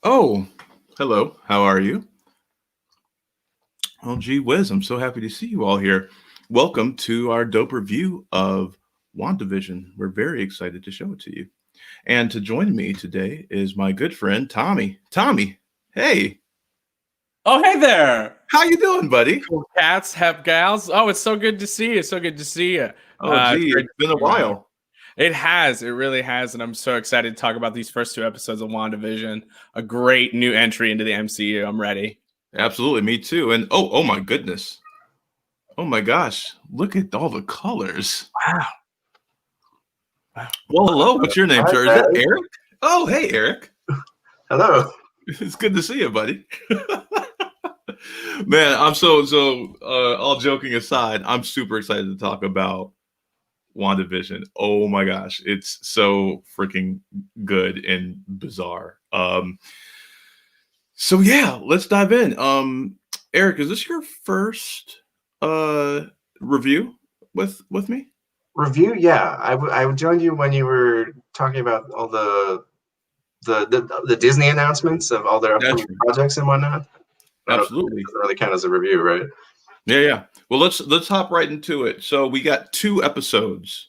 Oh, hello. How are you? Oh, gee whiz. I'm so happy to see you all here. Welcome to our dope review of WandaVision. We're very excited to show it to you. And to join me today is my good friend, Tommy. Tommy, hey, Oh, hey there, how you doing, buddy? cool cats, hep gals. Oh, it's so good to see you. So good to see you. Oh, It's gee, great it's to been a see you, man. while. It has. It really has. And I'm so excited to talk about these first two episodes of WandaVision. A great new entry into the MCU. I'm ready. Absolutely, me too. And oh my goodness. Oh my gosh, look at all the colors. Wow. Wow. Well, hello. What's your name, Hi, sir? Is that guys. Eric? Oh, hey, Eric. Hello. It's good to see you, buddy. Man, I'm so all joking aside, I'm super excited to talk about WandaVision. Oh my gosh, it's so freaking good and bizarre. So yeah, let's dive in. Eric, is this your first review with me? Review? Yeah, I joined you when you were talking about all the Disney announcements of all their That's upcoming projects and whatnot. I don't know if absolutely. it doesn't really count as a review, right? Yeah. Well, let's hop right into it. So we got two episodes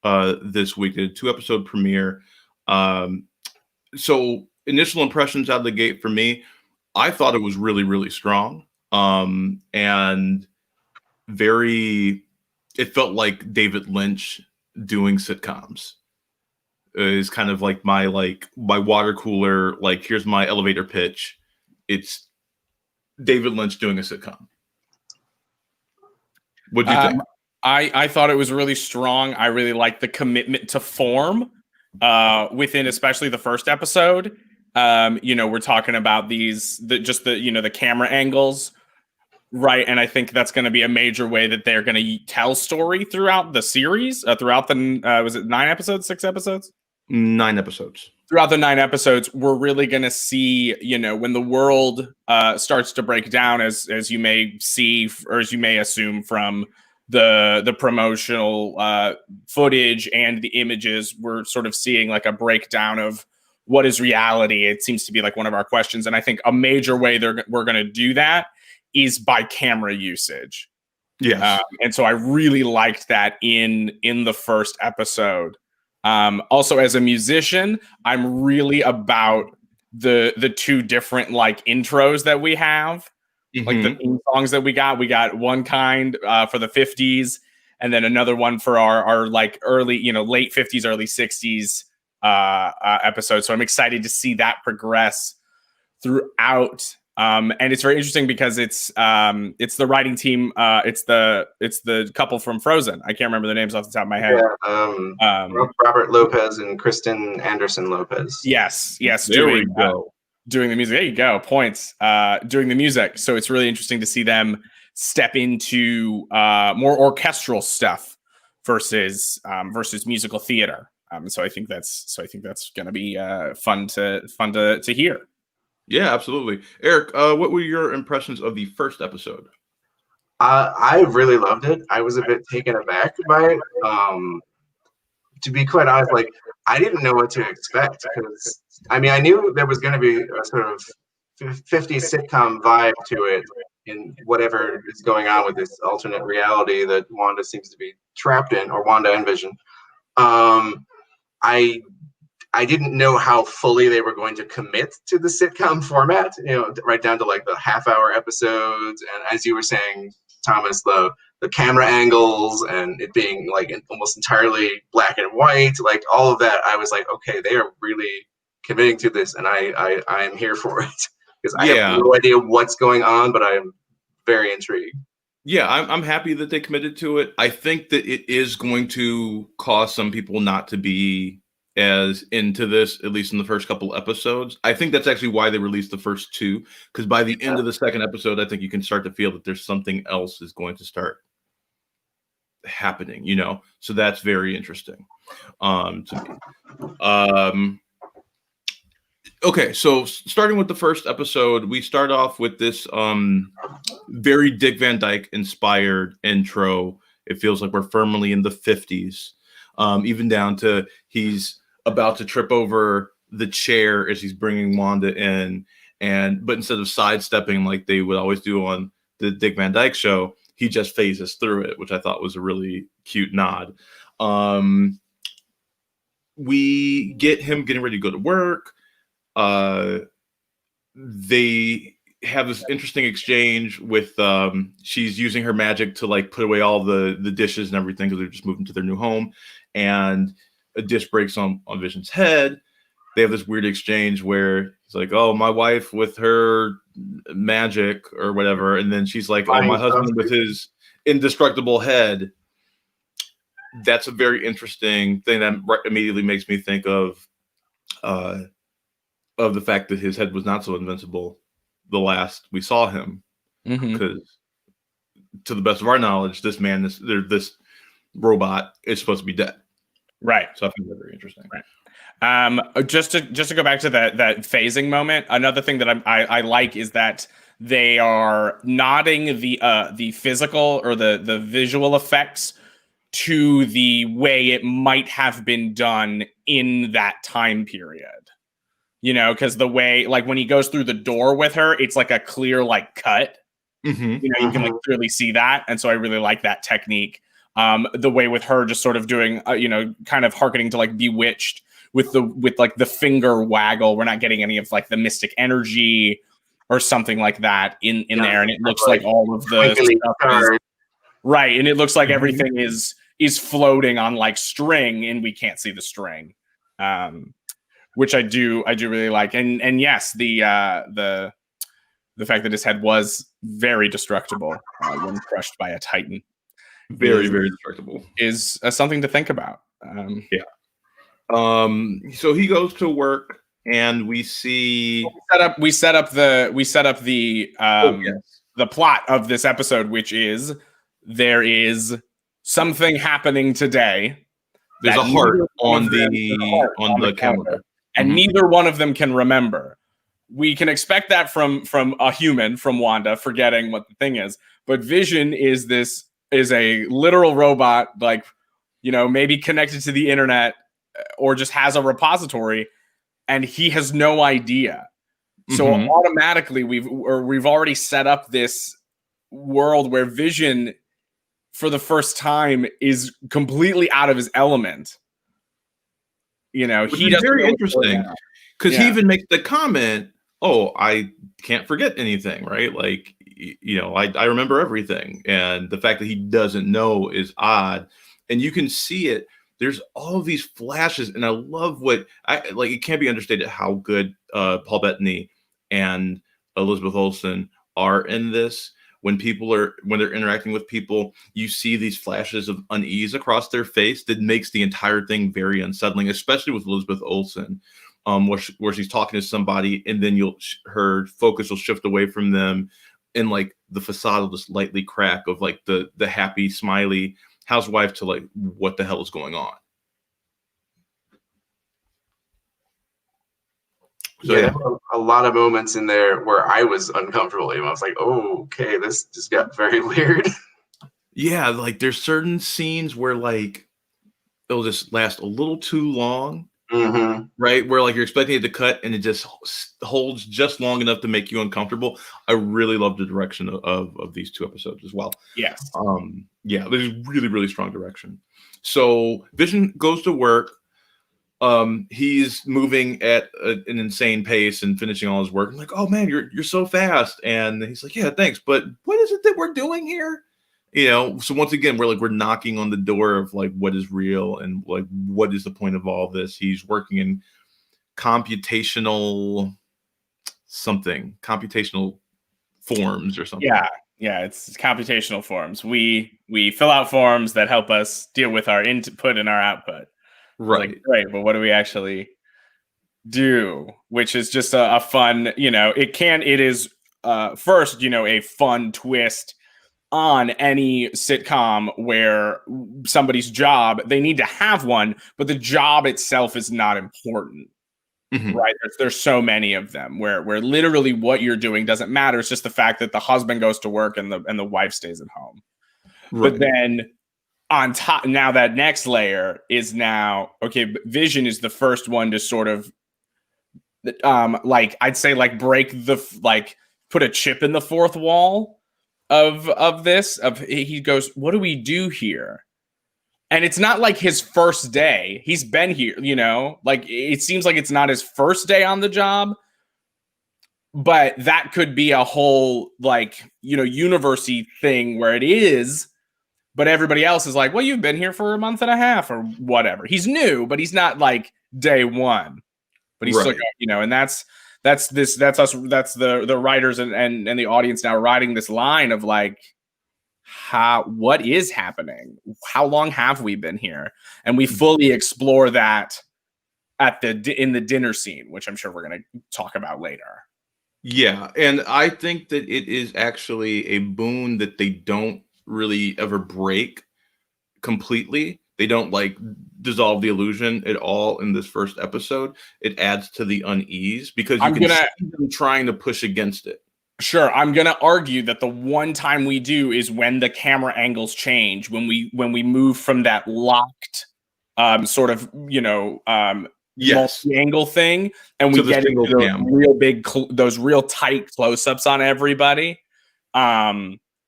this week, a 2 episode premiere. So initial impressions out of the gate for me, I thought it was really, really strong. And very it felt like David Lynch doing sitcoms. Is kind of like my water cooler, like here's my elevator pitch. It's David Lynch doing a sitcom. What'd you think? I thought it was really strong. I really liked the commitment to form within especially the first episode. We're talking about the camera angles, right? And I think that's going to be a major way that they're going to tell story throughout the series, throughout the was it 9 episodes, 6 episodes? 9 episodes. Throughout the 9 episodes, we're really going to see, when the world starts to break down, as you may see, or as you may assume from the promotional footage and the images, we're sort of seeing like a breakdown of what is reality. It seems to be like one of our questions. And I think a major way we're going to do that is by camera usage. Yes. And so I really liked that in the first episode. Also, as a musician, I'm really about the two different like intros that we have, like the theme songs that we got. We got one kind for the 50s, and then another one for our like early, late 50s, early 60s episode. So I'm excited to see that progress throughout. And it's very interesting because it's the writing team. It's the couple from Frozen. I can't remember the names off the top of my head. Yeah, Robert Lopez and Kristen Anderson Lopez. Yes. There we go. Doing the music. There you go. Points. Doing the music. So it's really interesting to see them step into more orchestral stuff versus musical theater. So I think that's going to be fun to hear. Yeah, absolutely. Eric, what were your impressions of the first episode? I really loved it. I was a bit taken aback by it. To be quite honest, like I didn't know what to expect because I knew there was going to be a sort of 50s sitcom vibe to it in whatever is going on with this alternate reality that Wanda seems to be trapped in, or Wanda and Vision. I didn't know how fully they were going to commit to the sitcom format, right down to like the half-hour episodes, and as you were saying, Thomas, the camera angles and it being like almost entirely black and white, like all of that. I was like, okay, they are really committing to this, and I am here for it because I have no idea what's going on, but I am very intrigued. Yeah, I'm happy that they committed to it. I think that it is going to cause some people not to be as into this, at least in the first couple episodes. I think that's actually why they released the first 2, because by the end of the second episode, I think you can start to feel that there's something else is going to start happening, so that's very interesting to me. Okay, so starting with the first episode, we start off with this very Dick Van Dyke inspired intro. It feels like we're firmly in the 50s, even down to he's about to trip over the chair as he's bringing Wanda in, but instead of sidestepping like they would always do on the Dick Van Dyke Show, he just phases through it, which I thought was a really cute nod. We get him getting ready to go to work. They have this interesting exchange with she's using her magic to like put away all the dishes and everything because they're just moving to their new home, and a dish breaks on Vision's head. They have this weird exchange where he's like, "Oh, my wife with her magic or whatever," and then she's like, "Oh, my husband with his indestructible head." That's a very interesting thing that immediately makes me think of the fact that his head was not so invincible the last we saw him, because to the best of our knowledge, this robot is supposed to be dead. Right. So I think that's very interesting. Right. Just to go back to that phasing moment, another thing that I like is that they are nodding the physical or the visual effects to the way it might have been done in that time period. You know, because the way, like when he goes through the door with her, it's like a clear like cut. You know, you can like clearly see that, and so I really like that technique. The way with her just sort of doing, you know, kind of hearkening to like Bewitched with like the finger waggle. We're not getting any of like the mystic energy or something like that in there, and it looks like all of the stuff is, right, and it looks like everything is floating on like string, and we can't see the string. Which I do really like, and yes, the fact that his head was very destructible when crushed by a Titan, very destructible, is something to think about. So he goes to work, and we see we set up the plot of this episode, which is there is something happening today. There's a heart on the calendar. And neither one of them can remember. We can expect that from a human, from Wanda, forgetting what the thing is. But Vision is a literal robot, like, you know, maybe connected to the internet or just has a repository, and he has no idea. So automatically we've already set up this world where Vision, for the first time, is completely out of his element. You know, he does very interesting because he even makes the comment, "Oh, I can't forget anything," right? Like, you know, I remember everything, and the fact that he doesn't know is odd, and you can see it. There's all of these flashes, and I love what I like. It can't be understated how good Paul Bettany and Elizabeth Olsen are in this. When they're interacting with people, you see these flashes of unease across their face that makes the entire thing very unsettling, especially with Elizabeth Olsen, where she's talking to somebody, and then her focus will shift away from them, and like the facade will just lightly crack of like the happy, smiley housewife to like, what the hell is going on? So a lot of moments in there where I was uncomfortable. I was like, "Oh, okay, this just got very weird." Yeah, like there's certain scenes where like it'll just last a little too long, right? Where like you're expecting it to cut, and it just holds just long enough to make you uncomfortable. I really love the direction of these two episodes as well. Yes. Yeah, there's really strong direction. So Vision goes to work. He's moving at an insane pace and finishing all his work. I'm like, "Oh man, you're so fast." And he's like, "Yeah, thanks. But what is it that we're doing here?" You know, so once again, we're knocking on the door of like what is real and like what is the point of all this. He's working in computational forms or something. Yeah, it's computational forms. We fill out forms that help us deal with our input and our output. Right. Like, great, but what do we actually do? Which is just a fun, you know, it is first, you know, a fun twist on any sitcom where somebody's job, they need to have one, but the job itself is not important. Right? There's so many of them where literally what you're doing doesn't matter. It's just the fact that the husband goes to work and the wife stays at home. Right. But then on top, now that next layer is now, okay, Vision is the first one to sort of like I'd say like break the like put a chip in the fourth wall of this. He goes, what do we do here? And it's not like his first day. He's been here, you know, like it seems like it's not his first day on the job, but that could be a whole like, you know, university thing where it is, but everybody else is like, well, you've been here for a month and a half or whatever. He's new, but he's not like day one, but he's still, you know, and that's us. That's the writers and the audience now writing this line of like, what is happening? How long have we been here? And we fully explore that in the dinner scene, which I'm sure we're going to talk about later. Yeah, and I think that it is actually a boon that they don't really ever break completely. They don't like dissolve the illusion at all in this first episode. It adds to the unease because you can see them trying to push against it. Sure, I'm gonna argue that the one time we do is when the camera angles change, when we move from that locked sort of, you know, multi-angle thing, and we get into those real big, those real tight close-ups on everybody.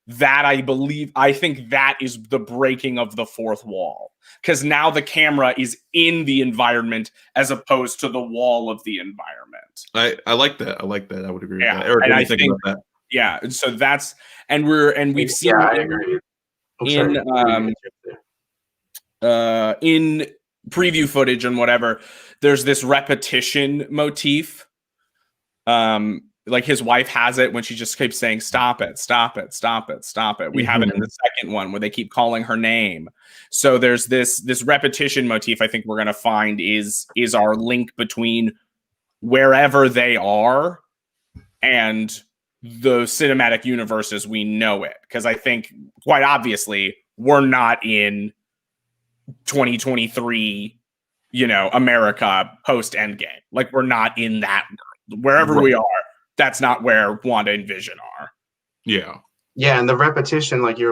That I think that is the breaking of the fourth wall, because now the camera is in the environment as opposed to the wall of the environment. I like that. I like that. I would agree with that. Eric, what do you think about that? Yeah, and so that's we've seen in preview footage and whatever. There's this repetition motif. Like his wife has it when she just keeps saying, stop it, stop it, stop it, stop it. We have it in the second one where they keep calling her name. So there's this repetition motif I think we're going to find is our link between wherever they are and the cinematic universe as we know it. Because I think quite obviously we're not in 2023, you know, America post Endgame. Like we're not in that wherever we are. That's not where Wanda and Vision are. Yeah. Yeah, and the repetition, like you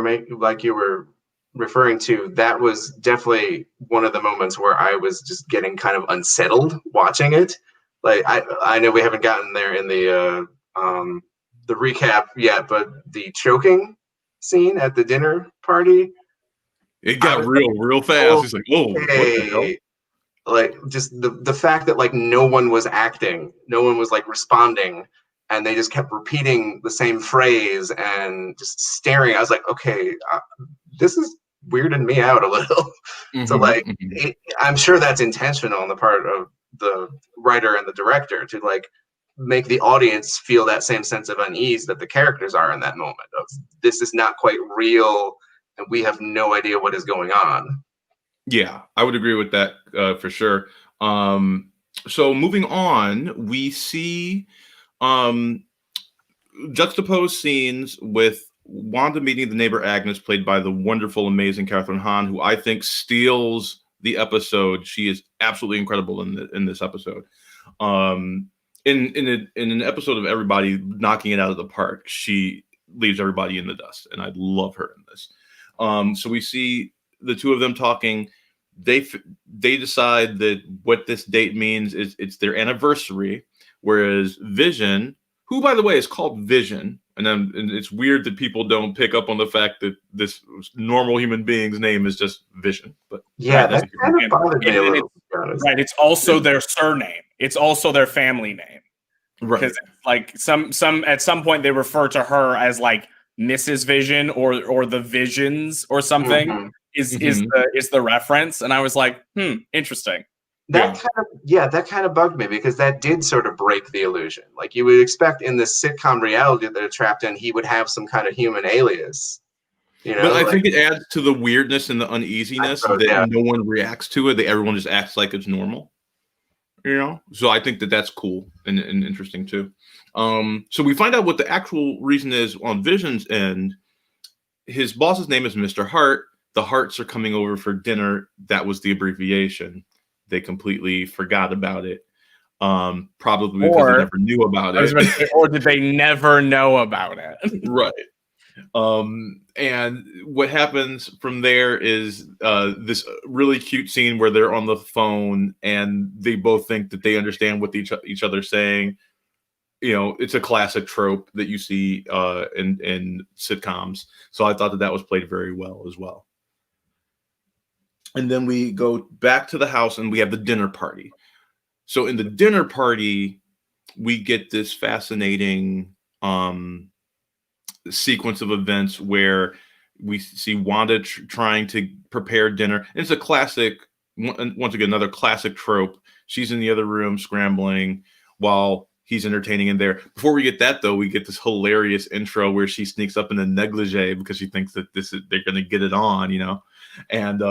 were referring to, that was definitely one of the moments where I was just getting kind of unsettled watching it. Like I know we haven't gotten there in the recap yet, but the choking scene at the dinner party, it got real fast. It's like, whoa, what the hell? Like just the fact that like no one was acting, no one was like responding. And they just kept repeating the same phrase and just staring. I was like, okay, this is weirding me out a little. So like, I'm sure that's intentional on the part of the writer and the director to like make the audience feel that same sense of unease that the characters are in that moment of this is not quite real and we have no idea what is going on. Yeah, I would agree with that for sure. So moving on, we see juxtaposed scenes with Wanda meeting the neighbor Agnes, played by the wonderful, amazing Catherine Hahn, who I think steals the episode. She is absolutely incredible in this episode. In an episode of everybody knocking it out of the park, she leaves everybody in the dust, and I love her in this. So we see the two of them talking. They decide that what this date means is it's their anniversary. Whereas Vision, who, by the way, is called Vision, and it's weird that people don't pick up on the fact that this normal human being's name is just Vision. But yeah, that kind of bothered me a little. Right, it's also their surname. It's also their family name. Right, because like some at some point they refer to her as like Mrs. Vision or the Visions or something. Is the reference, and I was like, interesting. That kind of bugged me because that did sort of break the illusion. Like you would expect in this sitcom reality that they're trapped in, he would have some kind of human alias. You know, but I think it adds to the weirdness and the uneasiness that no one reacts to it. That everyone just acts like it's normal. You know, so I think that's cool and interesting too. So we find out what the actual reason is on Vision's end. His boss's name is Mr. Hart. The Harts are coming over for dinner. That was the abbreviation. They completely forgot about it. Probably because they never knew about it. Or did they never know about it? Right. And what happens from there is this really cute scene where they're on the phone and they both think that they understand what each other's saying. You know, it's a classic trope that you see in sitcoms. So I thought that was played very well as well. And then we go back to the house and we have the dinner party. So in the dinner party, we get this fascinating sequence of events where we see Wanda trying to prepare dinner. It's a classic, once again, another classic trope. She's in the other room scrambling while he's entertaining in there. Before we get that, though, we get this hilarious intro where she sneaks up in a negligee because she thinks that they're going to get it on, you know. And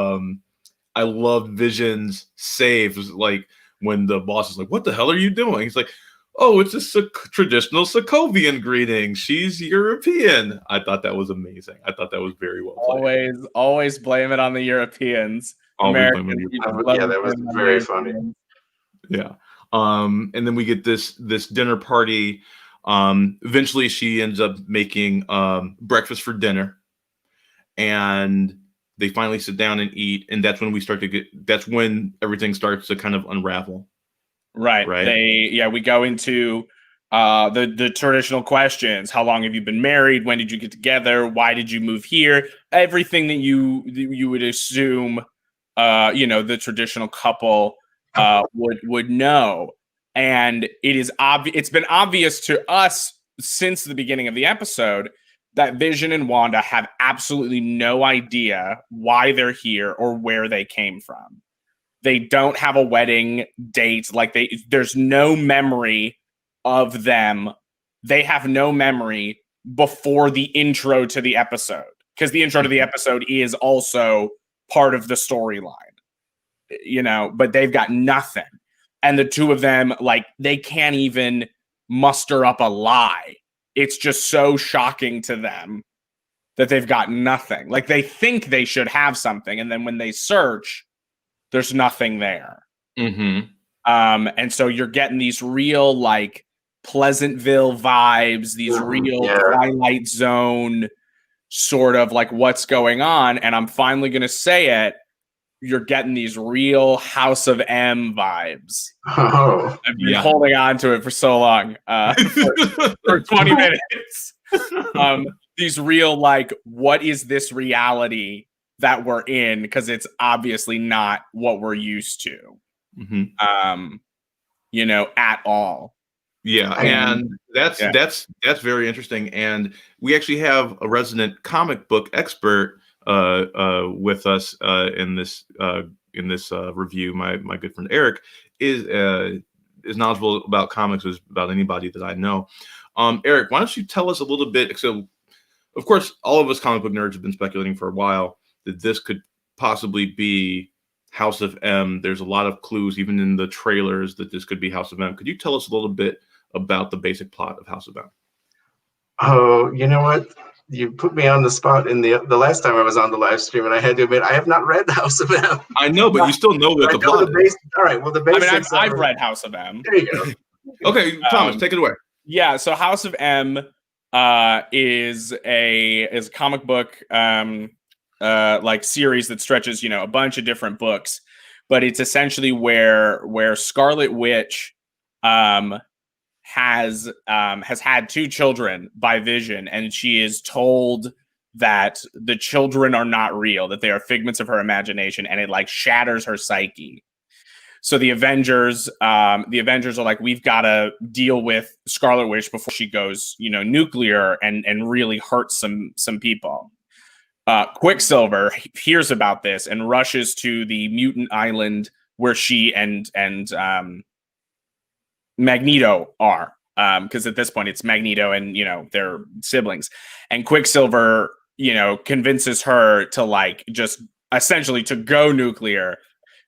I love Vision's saves, like when the boss is like, "What the hell are you doing?" He's like, "Oh, it's a traditional Sokovian greeting. She's European." I thought that was amazing. I thought that was very well played. Always blame it on the Europeans. Yeah, that was very funny. Yeah. And then we get this dinner party. Eventually she ends up making breakfast for dinner. And they finally sit down and eat. And that's when that's when everything starts to kind of unravel. Right. We go into the traditional questions. How long have you been married? When did you get together? Why did you move here? Everything that you would assume the traditional couple would know. And it's been obvious to us since the beginning of the episode that Vision and Wanda have absolutely no idea why they're here or where they came from. They don't have a wedding date. Like there's no memory of them. They have no memory before the intro to the episode, because the intro to the episode is also part of the storyline, but they've got nothing. And the two of them, like, they can't even muster up a lie. It's just so shocking to them that they've got nothing. Like, they think they should have something, and then when they search, there's nothing there. Mm-hmm. And so you're getting these real, like, Pleasantville vibes, these real Twilight Zone sort of, like, what's going on. And I'm finally going to say it. You're getting these real House of M vibes. Oh, I've been holding on to it for so long, for 20 minutes. These real, like, what is this reality that we're in? Because it's obviously not what we're used to, at all. Yeah, and that's very interesting. And we actually have a resident comic book expert with us in this review. My good friend Eric is knowledgeable about comics as about anybody that I know. Eric, why don't you tell us a little bit? So, of course, all of us comic book nerds have been speculating for a while that this could possibly be House of M. There's a lot of clues, even in the trailers, that this could be House of M. Could you tell us a little bit about the basic plot of House of M? Oh, you know what? You put me on the spot in the last time I was on the live stream, and I had to admit I have not read House of M. I know, but you still know what the plot is. All right, well, the basics. I've read House of M. There you go. Okay, Thomas, take it away. Yeah, so House of M is a comic book like series that stretches, a bunch of different books, but it's essentially where Scarlet Witch has had two children by Vision, and she is told that the children are not real, that they are figments of her imagination, and it like shatters her psyche. So the Avengers are like, we've got to deal with Scarlet Witch before she goes, nuclear and really hurts some people. Quicksilver hears about this and rushes to the mutant island where she and Magneto are, because at this point it's Magneto and their siblings, and Quicksilver convinces her to like just essentially to go nuclear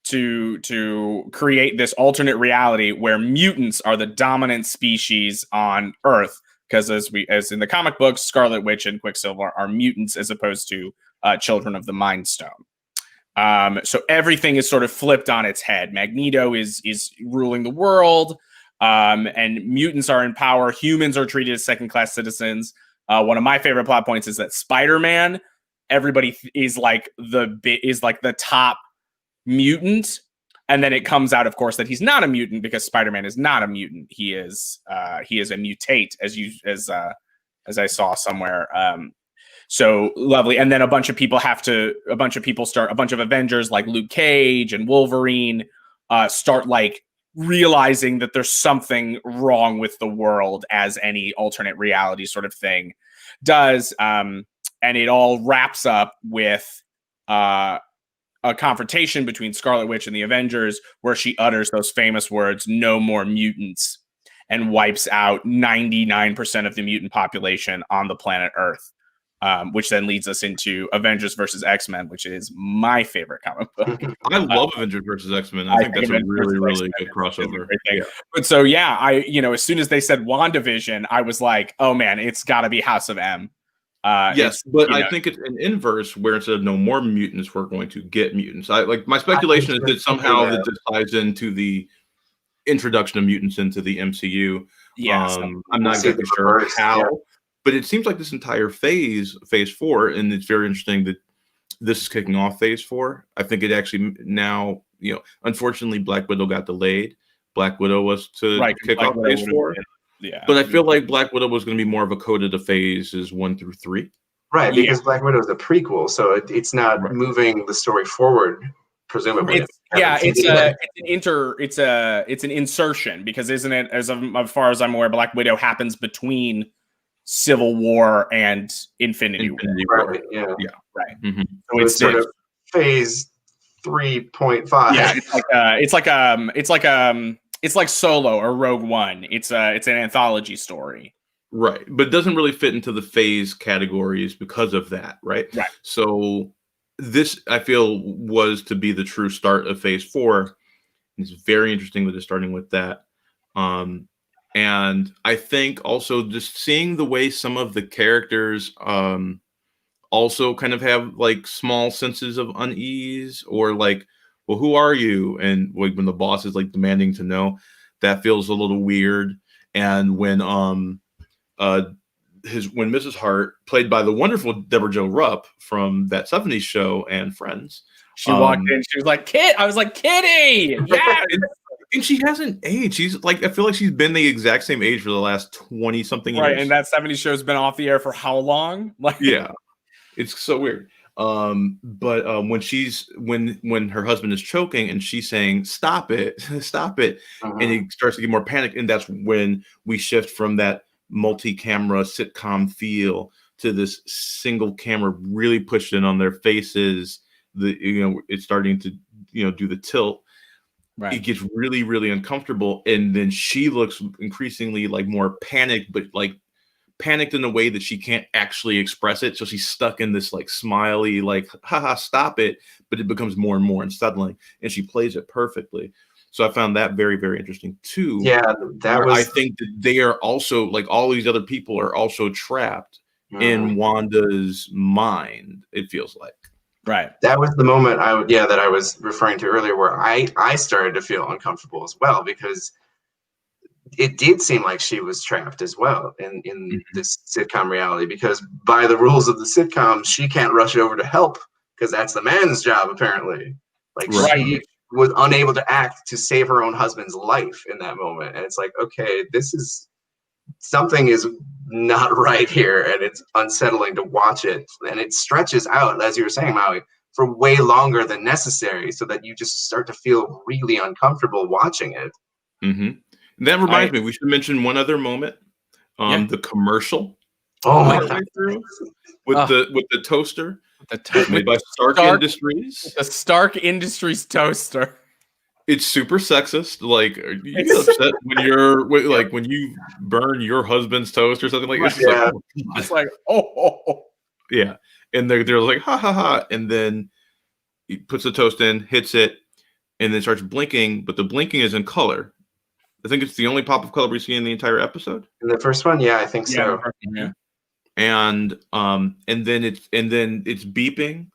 to create this alternate reality where mutants are the dominant species on Earth, because as in the comic books, Scarlet Witch and Quicksilver are mutants as opposed to children of the Mind Stone. So everything is sort of flipped on its head. Magneto is ruling the world. And mutants are in power. Humans are treated as second-class citizens. One of my favorite plot points is that Spider-Man, everybody is like the top mutant, and then it comes out, of course, that he's not a mutant because Spider-Man is not a mutant. He is a mutate, as I saw somewhere. So lovely. And then a bunch of Avengers like Luke Cage and Wolverine start like realizing that there's something wrong with the world, as any alternate reality sort of thing does. And it all wraps up with a confrontation between Scarlet Witch and the Avengers, where she utters those famous words, "No more mutants," and wipes out 99% of the mutant population on the planet Earth. Which then leads us into Avengers versus X-Men, which is my favorite comic book. I love Avengers versus X-Men. I think that's a really, really good crossover. Yeah. But so, yeah, as soon as they said WandaVision, I was like, oh man, it's got to be House of M. Yes, but I think it's an inverse where instead of no more mutants, we're going to get mutants. My speculation is that somehow that this ties into the introduction of mutants into the MCU. Yes, I'm not exactly sure how. Yeah. But it seems like this entire phase 4, and it's very interesting that this is kicking off phase 4. I think it actually now, unfortunately, Black Widow got delayed. Black Widow was to kick off phase 4. Yeah. But I feel like Black Widow was going to be more of a code of the phases 1 through 3. Right, because Black Widow is a prequel, so it's not moving the story forward, presumably. It's an insertion, because isn't it, as far as I'm aware, Black Widow happens between Civil War and Infinity War. Right, yeah. Right. Mm-hmm. So it's sort of phase 3.5. Yeah, it's like Solo or Rogue One. It's an anthology story. Right, but it doesn't really fit into the phase categories because of that, right? Right. So this, I feel, was to be the true start of phase 4. It's very interesting that it's starting with that. And I think also just seeing the way some of the characters also kind of have like small senses of unease, or like, well, who are you? And like when the boss is like demanding to know, that feels a little weird. And when Mrs. Hart, played by the wonderful Deborah Jo Rupp from That 70s Show and Friends, she walked in, she was like, "Kid," I was like, "Kitty!" Yeah. And she hasn't aged. She's like, I feel like she's been the exact same age for the last 20 something years. Right, and That 70s Show's been off the air for how long? Like, yeah, it's so weird. But when her husband is choking and she's saying, "Stop it, stop it," and he starts to get more panic, and that's when we shift from that multi-camera sitcom feel to this single camera really pushed in on their faces. It's starting to do the tilt. Right. It gets really, really uncomfortable, and then she looks increasingly like more panicked, but like panicked in a way that she can't actually express it. So she's stuck in this like smiley, like, haha, stop it. But it becomes more and more unsettling, and she plays it perfectly. So I found that very, very interesting too. Yeah, I think that they are also, like, all these other people are also trapped in Wanda's mind, it feels like. Right. That was the moment that I was referring to earlier, where I started to feel uncomfortable as well, because it did seem like she was trapped as well in this sitcom reality, because by the rules of the sitcom, she can't rush over to help because that's the man's job, apparently. Like, she was unable to act to save her own husband's life in that moment. And it's like, okay, something is not right here, and it's unsettling to watch it. And it stretches out, as you were saying, Maui, for way longer than necessary, so that you just start to feel really uncomfortable watching it. Mm-hmm. That reminds me, we should mention one other moment. The commercial. Oh my God. With the toaster. Made by Stark Industries. The Stark Industries toaster. It's super sexist. Like, you get upset when you burn your husband's toast or something like this. It's like, oh. Yeah. And they're like, ha ha ha. And then he puts the toast in, hits it, and then starts blinking, but the blinking is in color. I think it's the only pop of color we see in the entire episode. In the first one, yeah, I think so. Yeah. And then it's beeping.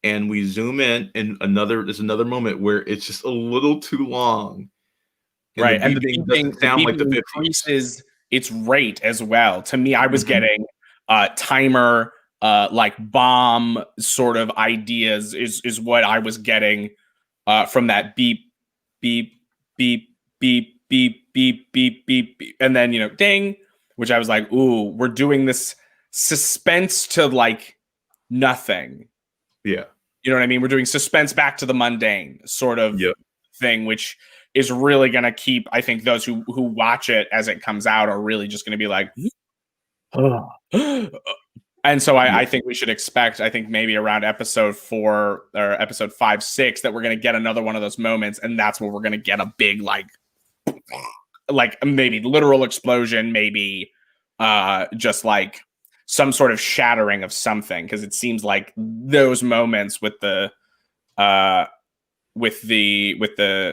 And we zoom in, and there's another moment where it's just a little too long. And the beeping sound like the increases its rate as well. To me, I was getting timer, like bomb sort of ideas is what I was getting from that beep, beep, beep, beep, beep, beep, beep, beep, beep, and then, ding, which I was like, ooh, we're doing this suspense to like nothing. Yeah. You know what I mean? We're doing suspense back to the mundane sort of thing, which is really going to keep, I think, those who watch it as it comes out are really just going to be like, oh. And so I think we should expect, I think maybe around episode 4 or episode 5, 6, that we're going to get another one of those moments. And that's where we're going to get a big, like maybe literal explosion, maybe just like some sort of shattering of something. Cause it seems like those moments with the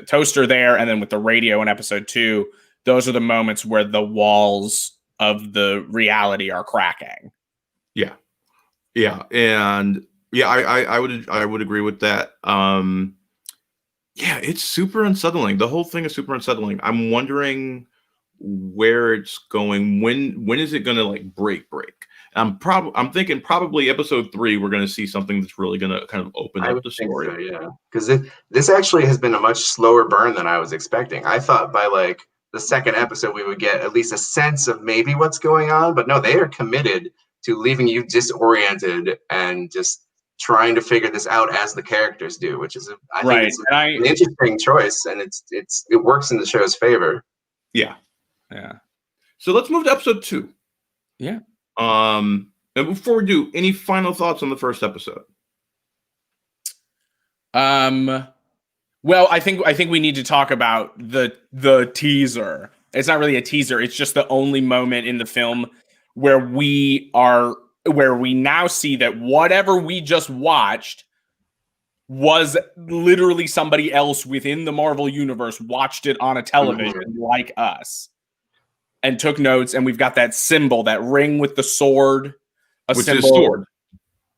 toaster there, and then with the radio in episode 2, those are the moments where the walls of the reality are cracking. Yeah, and I would agree with that. Yeah, it's super unsettling. The whole thing is super unsettling. I'm wondering where it's going. When is it going to like break? I'm thinking probably episode 3 we're going to see something that's really going to kind of open up the story. So, yeah, because this actually has been a much slower burn than I was expecting. I thought by like the second episode we would get at least a sense of maybe what's going on, but no, they are committed to leaving you disoriented and just trying to figure this out as the characters do, which is I think it's an interesting choice, and it works in the show's favor. Yeah. So let's move to episode 2. Yeah. And before we do, any final thoughts on the first episode? Well, I think we need to talk about the teaser. It's not really a teaser. It's just the only moment in the film where we now see that whatever we just watched was literally somebody else within the Marvel universe watched it on a television like us and took notes. And we've got that symbol, that ring with the sword. Which is sword.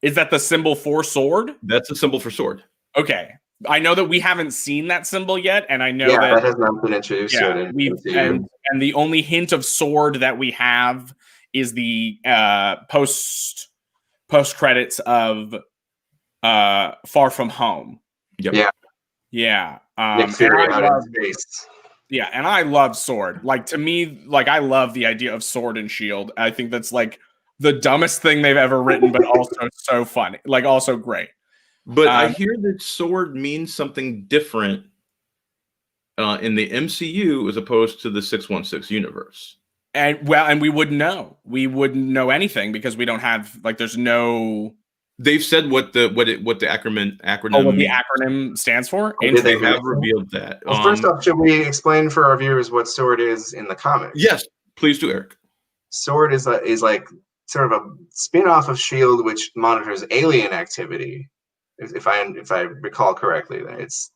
Is that the symbol for sword? That's the symbol for sword. Okay. I know that we haven't seen that symbol yet, and I know that has not been introduced yet. And the only hint of sword that we have is the post credits of Far From Home. Yep. Yeah. Nick Fury out in space. Yeah, and I love sword. Like, to me, like, I love the idea of sword and shield. I think that's like the dumbest thing they've ever written, but also so funny. Like, also great. But I hear that sword means something different in the MCU as opposed to the 616 universe. And we wouldn't know. We wouldn't know anything because we don't have, like, there's no. They've said what the acronym. Oh, what the acronym stands for? They have revealed that. Well, first off, should we explain for our viewers what sword is in the comics? Yes, please do, Eric. Sword is like sort of a spin-off of SHIELD, which monitors alien activity. If I recall correctly, it's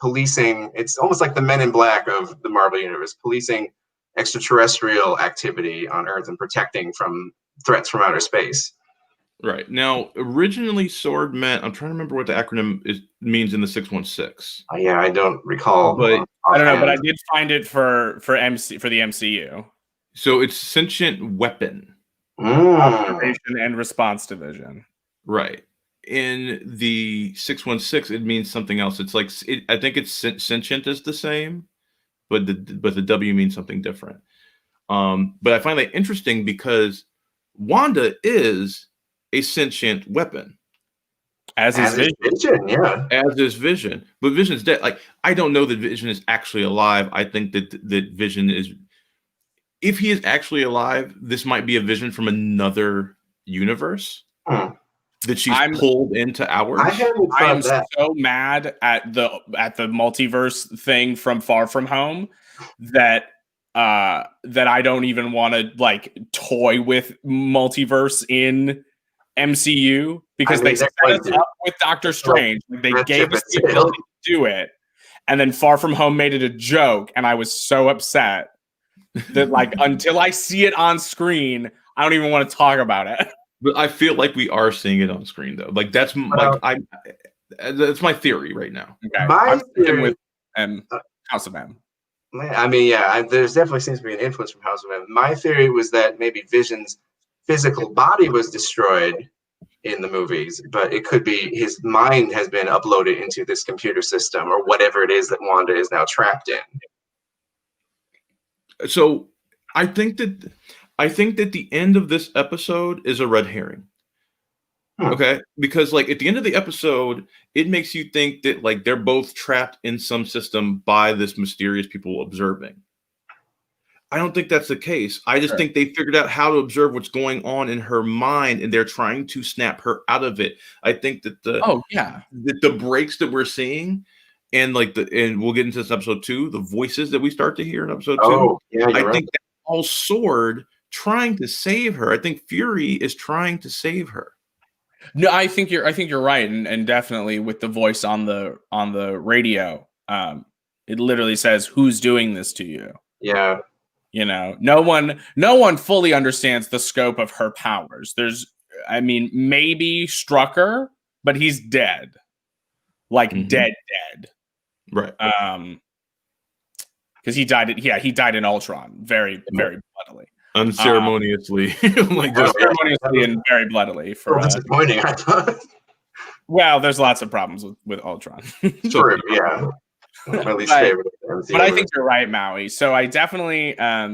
policing. It's almost like the Men in Black of the Marvel universe, policing extraterrestrial activity on Earth and protecting from threats from outer space. Right. Now, originally, sword meant. I'm trying to remember what the acronym means in the 616. Yeah, I don't recall. But I don't know. But I did find it for the MCU. So it's sentient weapon. Observation and response division. Right. In the 616, it means something else. It's like I think it's sentient is the same, but the W means something different. But I find that interesting because Wanda is a sentient weapon, as is Vision, yeah. As is Vision, but Vision's dead. Like, I don't know that Vision is actually alive. I think that Vision is. If he is actually alive, this might be a Vision from another universe. That she's pulled into ours. I am so mad at the multiverse thing from Far From Home that I don't even want to like toy with multiverse in MCU because they set us up with Doctor Strange. They gave us the ability to do it, and then Far From Home made it a joke, and I was so upset that like until I see it on screen, I don't even want to talk about it. But I feel like we are seeing it on screen, though. Like that's that's my theory right now. Okay. I'm theory with House of M. I mean, yeah, there's definitely seems to be an influence from House of M. My theory was that maybe Vision's physical body was destroyed in the movies, but it could be his mind has been uploaded into this computer system or whatever it is that Wanda is now trapped in. So I think that the end of this episode is a red herring. Okay, because like at the end of the episode, it makes you think that like they're both trapped in some system by this mysterious people observing. I don't think that's the case. I just think they figured out how to observe what's going on in her mind, and they're trying to snap her out of it. I think that the breaks that we're seeing, and and we'll get into this episode 2, the voices that we start to hear in episode 2. I think that's all Sword trying to save her. I think Fury is trying to save her. No, I think you're right, and definitely with the voice on the radio, it literally says, "Who's doing this to you?" Yeah. You know, no one fully understands the scope of her powers. Maybe Strucker, but he's dead. Like dead. Right. Because he died in Ultron very, very bloodily. Unceremoniously. Unceremoniously and very bloodily. Disappointing, I thought. Well, there's lots of problems with Ultron. True, yeah. My least favorite. But I think you're right, Maui. So I definitely I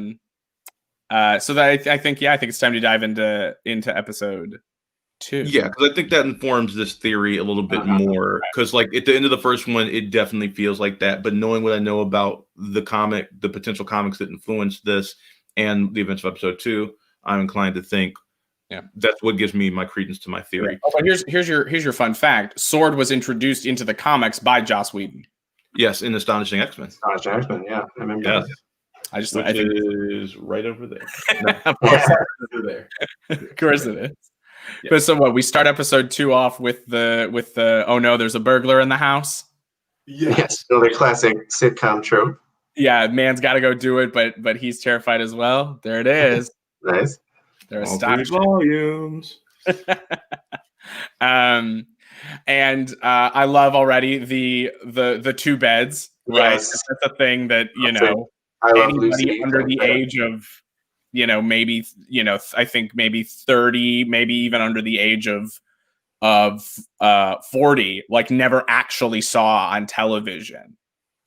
think it's time to dive into episode 2. Yeah, because I think that informs this theory a little bit more. Because like at the end of the first one, it definitely feels like that. But knowing what I know about the potential comics that influenced this and the events of episode 2, I'm inclined to think that's what gives me my credence to my theory. Right. Oh, but here's your fun fact. Sword was introduced into the comics by Joss Whedon. Yes, in Astonishing X-Men. Astonishing X-Men, yeah. I remember that. I think is right over there. No, over there. Of course it is. Yeah. But so what? We start episode 2 off with the oh no, there's a burglar in the house. Yes, another classic sitcom trope. Yeah, man's got to go do it, but he's terrified as well. There it is. Nice. There are volumes. And I love already the 2 beds. Right, yes. That's a thing that anybody under the age of maybe I think maybe 30, maybe even under the age of 40, like never actually saw on television.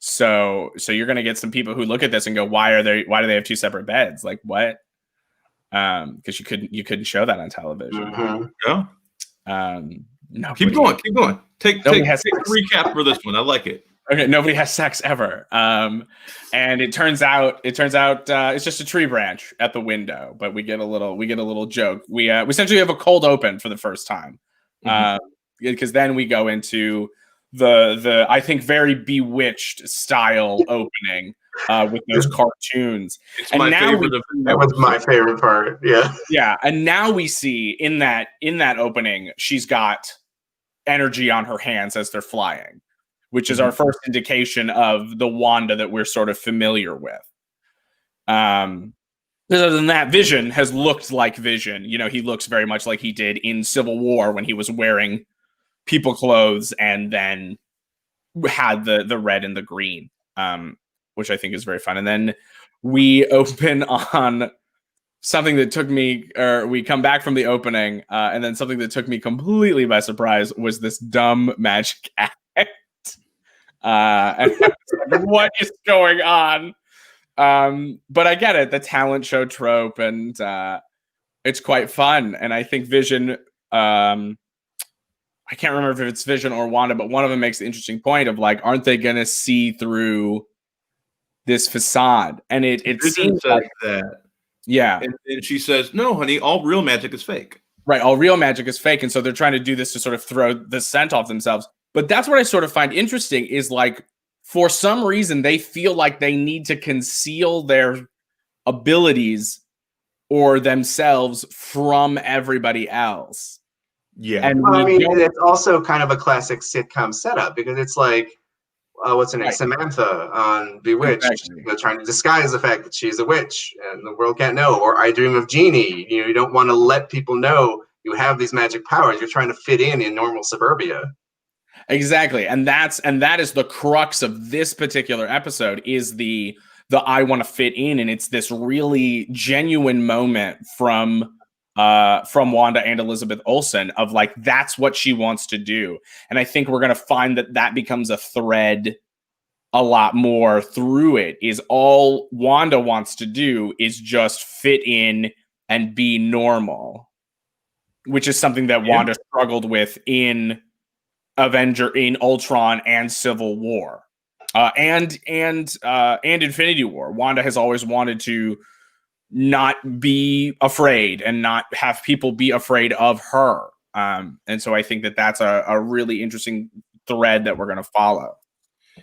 So you're gonna get some people who look at this and go, why do they have 2 separate beds? Like what? Because you couldn't show that on television. Yeah. No, keep going. Take a recap for this one. I like it. Okay, nobody has sex ever. And it turns out it's just a tree branch at the window, but we get a little joke. We essentially have a cold open for the first time. Because then we go into the I think very Bewitched style opening with those cartoons. It's my favorite. That was my favorite part. Yeah. Yeah, and now we see in that opening, she's got energy on her hands as they're flying, which is our first indication of the Wanda that we're sort of familiar with. Other than that, Vision has looked like Vision. He looks very much like he did in Civil War when he was wearing people clothes and then had the red and the green, which I think is very fun. And then we open on something that took me, or we come back from the opening, and then something that took me completely by surprise was this dumb magic act. And what is going on? But I get it, the talent show trope, and it's quite fun. And I think Vision, I can't remember if it's Vision or Wanda, but one of them makes the interesting point of like, aren't they going to see through this facade? And it seems like that. Yeah. And she says, no, honey, all real magic is fake. Right. All real magic is fake. And so they're trying to do this to sort of throw the scent off themselves. But that's what I sort of find interesting is like, for some reason, they feel like they need to conceal their abilities or themselves from everybody else. Yeah. And it's also kind of a classic sitcom setup because it's like, what's her name? Right. Samantha on Bewitched, exactly. Trying to disguise the fact that she's a witch and the world can't know. Or I Dream of Jeannie. You don't want to let people know you have these magic powers. You're trying to fit in normal suburbia. Exactly. And that is the crux of this particular episode is the I want to fit in. And it's this really genuine moment from from Wanda and Elizabeth Olsen of like, that's what she wants to do. And I think we're going to find that becomes a thread a lot more through it. Is all Wanda wants to do is just fit in and be normal, which is something that Wanda struggled with in Ultron and Civil War, and Infinity War. Wanda has always wanted to not be afraid and not have people be afraid of her. And so I think that's a really interesting thread that we're going to follow.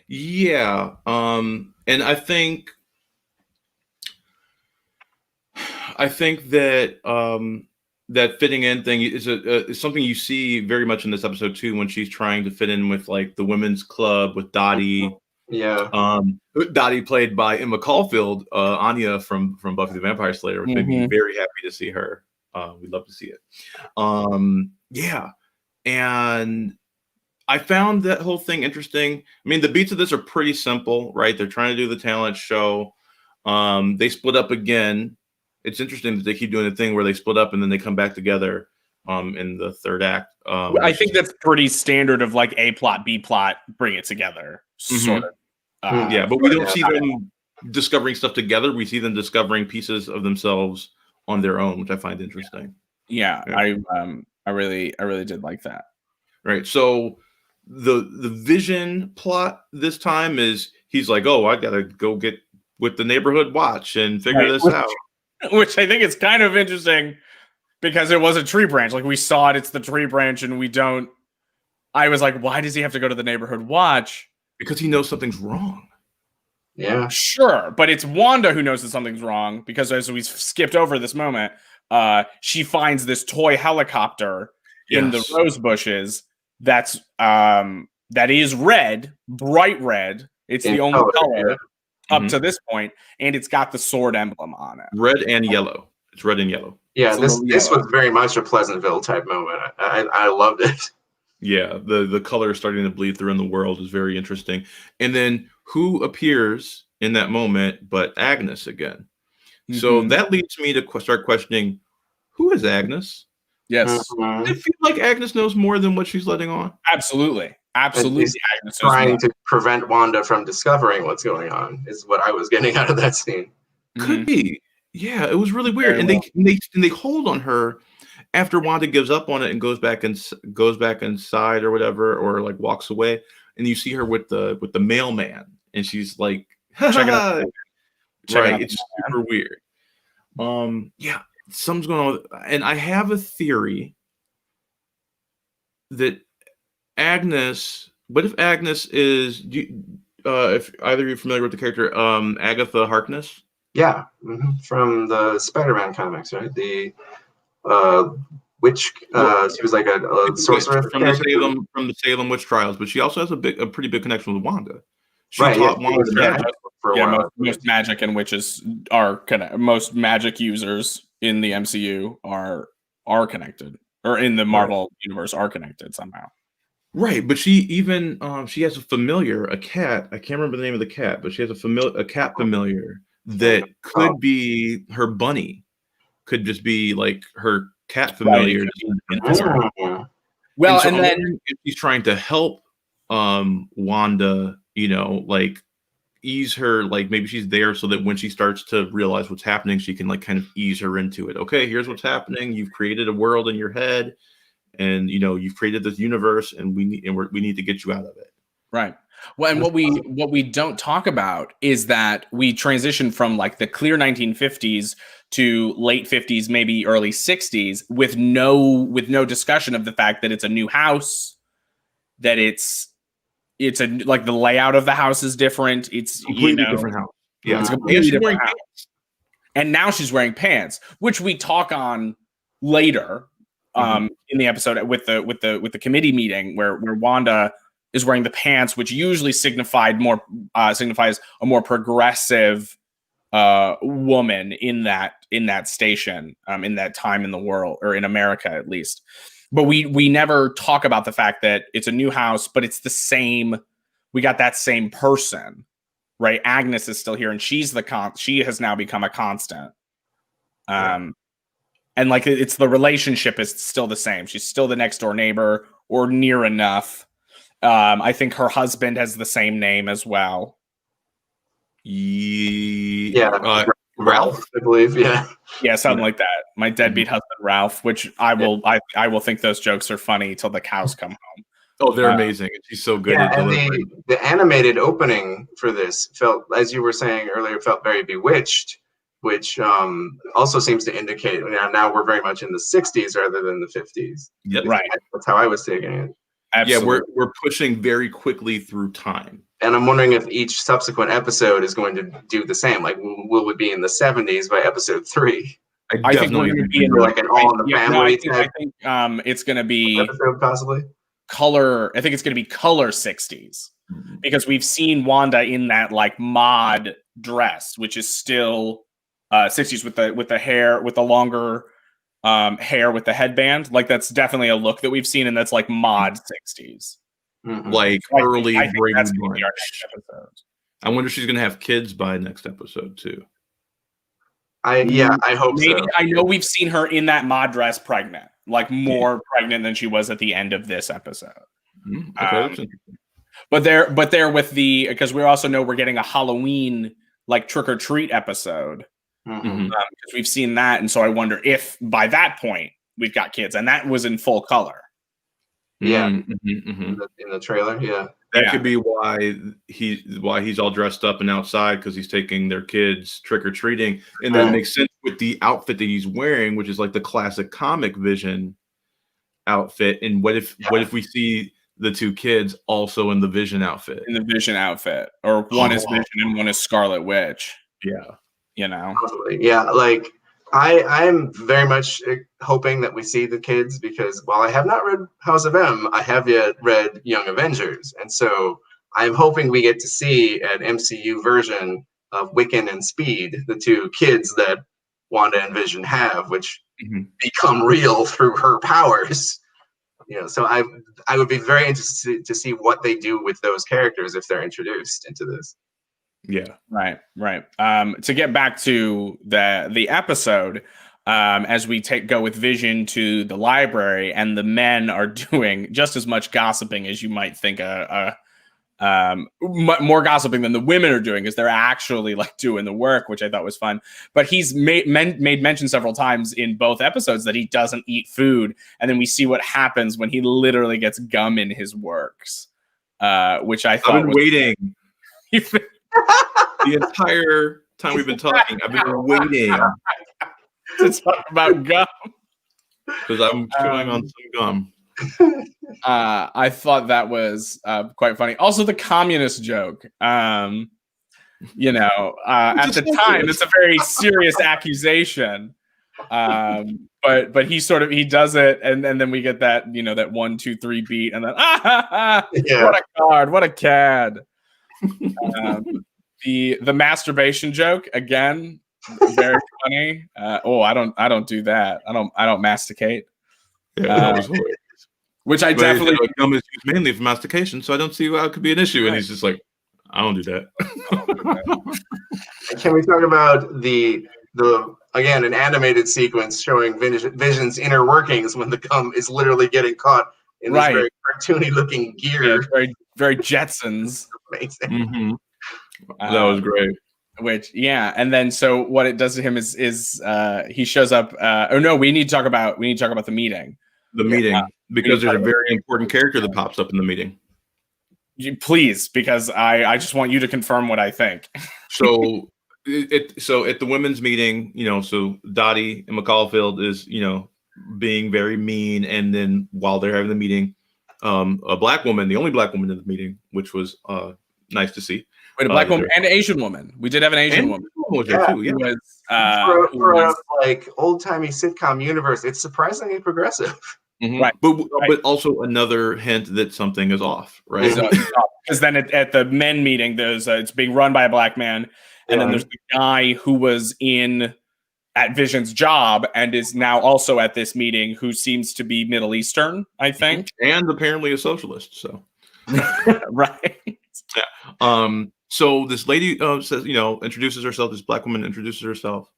Yeah. And I think that that fitting in thing is something you see very much in this episode too, when she's trying to fit in with like the women's club with Dottie. Yeah. Dottie played by Emma Caulfield, Anya from Buffy the Vampire Slayer, which made me very happy to see her. We'd love to see it. Yeah. And I found that whole thing interesting. I mean, the beats of this are pretty simple, right? They're trying to do the talent show. They split up again. It's interesting that they keep doing the thing where they split up and then they come back together in the third act. I think that's pretty standard of like A plot, B plot, bring it together, sort of. Yeah, but we don't see them discovering stuff together. We see them discovering pieces of themselves on their own, which I find interesting. Yeah. I really did like that. Right. So the Vision plot this time is he's like, oh, I gotta go get with the neighborhood watch and figure this out. Which I think is kind of interesting because it was a tree branch. Like we saw it's the tree branch, and we don't. I was like, why does he have to go to the neighborhood watch? Because he knows something's wrong. Yeah. Sure, but it's Wanda who knows that something's wrong because as we skipped over this moment, she finds this toy helicopter in the rose bushes that is red, bright red. It's the only color up to this point, and it's got the sword emblem on it. Red and yellow. It's red and yellow. Yeah, this was very much a Pleasantville type moment. I loved it. Yeah, the color starting to bleed through in the world is very interesting. And then who appears in that moment but Agnes again? So that leads me to start questioning, who is Agnes? Yes. I feel like Agnes knows more than what she's letting on. Absolutely. Agnes trying to prevent Wanda from discovering what's going on is what I was getting out of that scene. Could be. Yeah, it was really weird. And they hold on her after Wanda gives up on it and goes back inside or whatever, or like walks away, and you see her with the mailman, and she's like, check it out. Right, it's super weird. Yeah, something's going on and I have a theory that Agnes, what if Agnes is if either of you are familiar with the character Agatha Harkness? Yeah, from the Spider-Man comics, right? The witch. She was like a sorceress from the Salem witch trials, but she also has a pretty big connection with Wanda. She taught Wanda magic for a while. Most magic and witches are connected. Most magic users in the MCU are connected, or in the Marvel universe are connected somehow. Right, but she even she has a familiar, a cat. I can't remember the name of the cat, but she has a cat familiar that could be her bunny. Could just be like her cat familiar. Right. Well, and then if she's trying to help Wanda, like ease her, like maybe she's there so that when she starts to realize what's happening, she can like kind of ease her into it. Okay, here's what's happening. You've created a world in your head, and you've created this universe, and we need to get you out of it. Right. Well, and what we don't talk about is that we transition from like the clear 1950s to late 50s, maybe early 60s, with no discussion of the fact that it's a new house, that it's like the layout of the house is different. It's completely different house. Yeah, it's a completely different house. And now she's wearing pants, which we talk on later in the episode with the committee meeting where Wanda is wearing the pants, which usually signifies a more progressive woman in that station, in that time in the world, or in America at least. But we never talk about the fact that it's a new house, but it's the same. We got that same person, right? Agnes is still here, and she has now become a constant. And and like it's the relationship is still the same. She's still the next door neighbor or near enough. I think her husband has the same name as well. Ralph, I believe. Yeah, something like that. My deadbeat husband Ralph, which I will think those jokes are funny till the cows come home. Oh, they're amazing. She's so good at delivering. The animated opening for this felt, as you were saying earlier, felt very bewitched, which also seems to indicate now we're very much in the 60s rather than the 50s. Yep. Right. That's how I was taking it. Absolutely. Yeah, we're pushing very quickly through time. And I'm wondering if each subsequent episode is going to do the same. Like, will we be in the 70s by episode 3? I think we're going to be in like an All in the Family type. I think it's going to be episode possibly color. I think it's going to be color 60s because we've seen Wanda in that like mod dress, which is still 60s with the hair, with the longer hair with the headband. Like that's definitely a look that we've seen, and that's like mod 60s. Like early Brady Bunch. I wonder if she's going to have kids by next episode too. I hope so. I know we've seen her in that mod dress pregnant, like more pregnant than she was at the end of this episode. Okay. But they're with the, because we also know we're getting a Halloween like trick or treat episode because we've seen that, and so I wonder if by that point we've got kids, and that was in full color. Yeah, in the trailer. Yeah, that could be why he's all dressed up and outside, because he's taking their kids trick or treating, and that makes sense with the outfit that he's wearing, which is like the classic comic Vision outfit. And what if we see the two kids also in the Vision outfit? In the Vision outfit, or one is Vision and one is Scarlet Witch. Yeah, you know. Yeah, like. I'm very much hoping that we see the kids, because while I have not read House of M, I have yet read Young Avengers. And so I'm hoping we get to see an MCU version of Wiccan and Speed, the two kids that Wanda and Vision have, which become real through her powers. You know, so I would be very interested to see what they do with those characters if they're introduced into this. Yeah. Right. To get back to the episode, as we go with Vision to the library, and the men are doing just as much gossiping as you might think more gossiping than the women are doing, because they're actually like doing the work, which I thought was fun. But he's made mention several times in both episodes that he doesn't eat food, and then we see what happens when he literally gets gum in his works, which I thought I've been waiting. The entire time we've been talking, I've been waiting to talk about gum, because I'm chewing on some gum. I thought that was quite funny. Also, the communist joke. At the time, it's a very serious accusation. But he does it, and then we get that that 1, 2, 3 beat, and then what a card, what a cad. The masturbation joke again, very funny. I don't do that. I don't masticate. Yeah, which I definitely gum is used mainly for mastication, so I don't see how it could be an issue. Right. And he's just like, I don't do that. Can we talk about the again an animated sequence showing Vision's inner workings when the gum is literally getting caught in this very cartoony looking gear? Yeah, very very Jetsons. Amazing. That was great. And then so what it does to him is he shows up. We need to talk about the meeting. The meeting, because there's a very important character that pops up in the meeting. Please, because I just want you to confirm what I think. So at the women's meeting, so Dottie and McCallfield is being very mean, and then while they're having the meeting, a black woman, the only black woman in the meeting, which was nice to see. Wait, a black woman and an Asian woman. We did have an Asian woman. Was there too, yeah. Who was like old timey sitcom universe, it's surprisingly progressive. Mm-hmm. Right, but also another hint that something is off, right? Because then at the men meeting, there's it's being run by a black man, and then there's the guy who was at Vision's job and is now also at this meeting, who seems to be Middle Eastern, I think, and apparently a socialist. So, right, yeah. So this lady says, introduces herself. This black woman introduces herself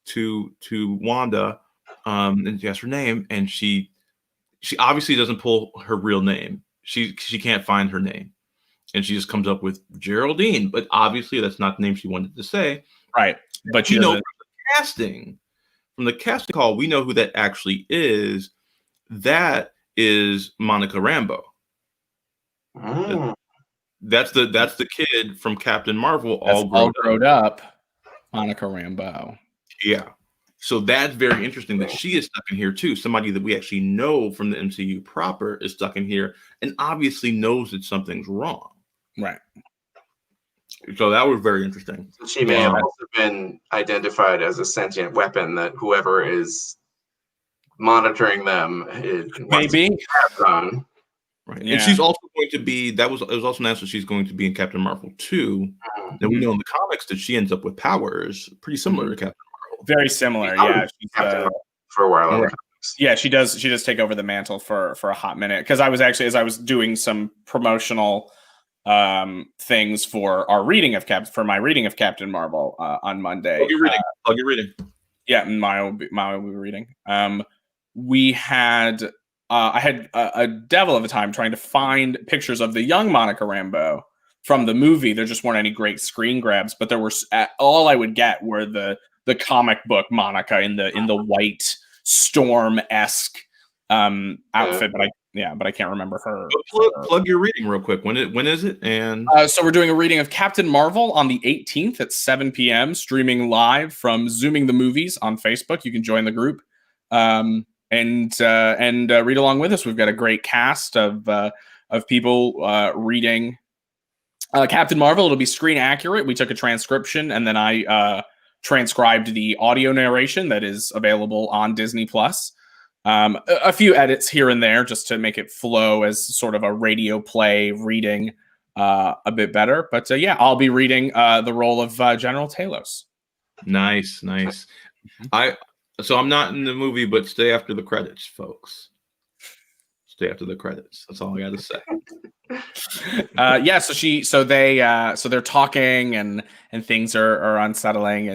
to Wanda, And she asks her name, and she obviously doesn't pull her real name. She can't find her name, and she just comes up with Geraldine. But obviously, that's not the name she wanted to say. Right. But she You know, doesn't. from the casting call, we know who that actually is. That is Monica Rambeau. Mm. That's the kid from Captain Marvel, That's all grown up. Monica Rambeau. Yeah. So that's very interesting that she is stuck in here too. Somebody that we actually know from the MCU proper is stuck in here and obviously knows that something's wrong. Right. So that was very interesting. She may have also been identified as a sentient weapon that whoever is monitoring them maybe on. Right. Yeah. And she's also going to be, it was also announced that she's going to be in Captain Marvel 2. And we know in the comics that she ends up with powers pretty similar to Captain Marvel. Very similar, yeah. She's, for a while. Right. Yeah, she does take over the mantle for a hot minute. Because I was actually, as I was doing some promotional things for our reading of my reading of Captain Marvel on Monday. Plug your reading. Yeah, Maya will be reading. We had I had a devil of a time trying to find pictures of the young Monica Rambeau from the movie. There just weren't any great screen grabs, but there were all I would get were the comic book Monica in the white Storm-esque outfit. But I can't remember her. Plug your reading real quick. When is it? And so we're doing a reading of Captain Marvel on the 18th at 7 p.m. streaming live from Zooming the Movies on Facebook. You can join the group. And read along with us. We've got a great cast of people reading Captain Marvel. It'll be screen accurate. We took a transcription and then I transcribed the audio narration that is available on Disney Plus. A few edits here and there just to make it flow as sort of a radio play reading a bit better. But I'll be reading the role of General Talos. Nice. So I'm not in the movie, but stay after the credits, folks. Stay after the credits. That's all I got to say. So they're talking and things are unsettling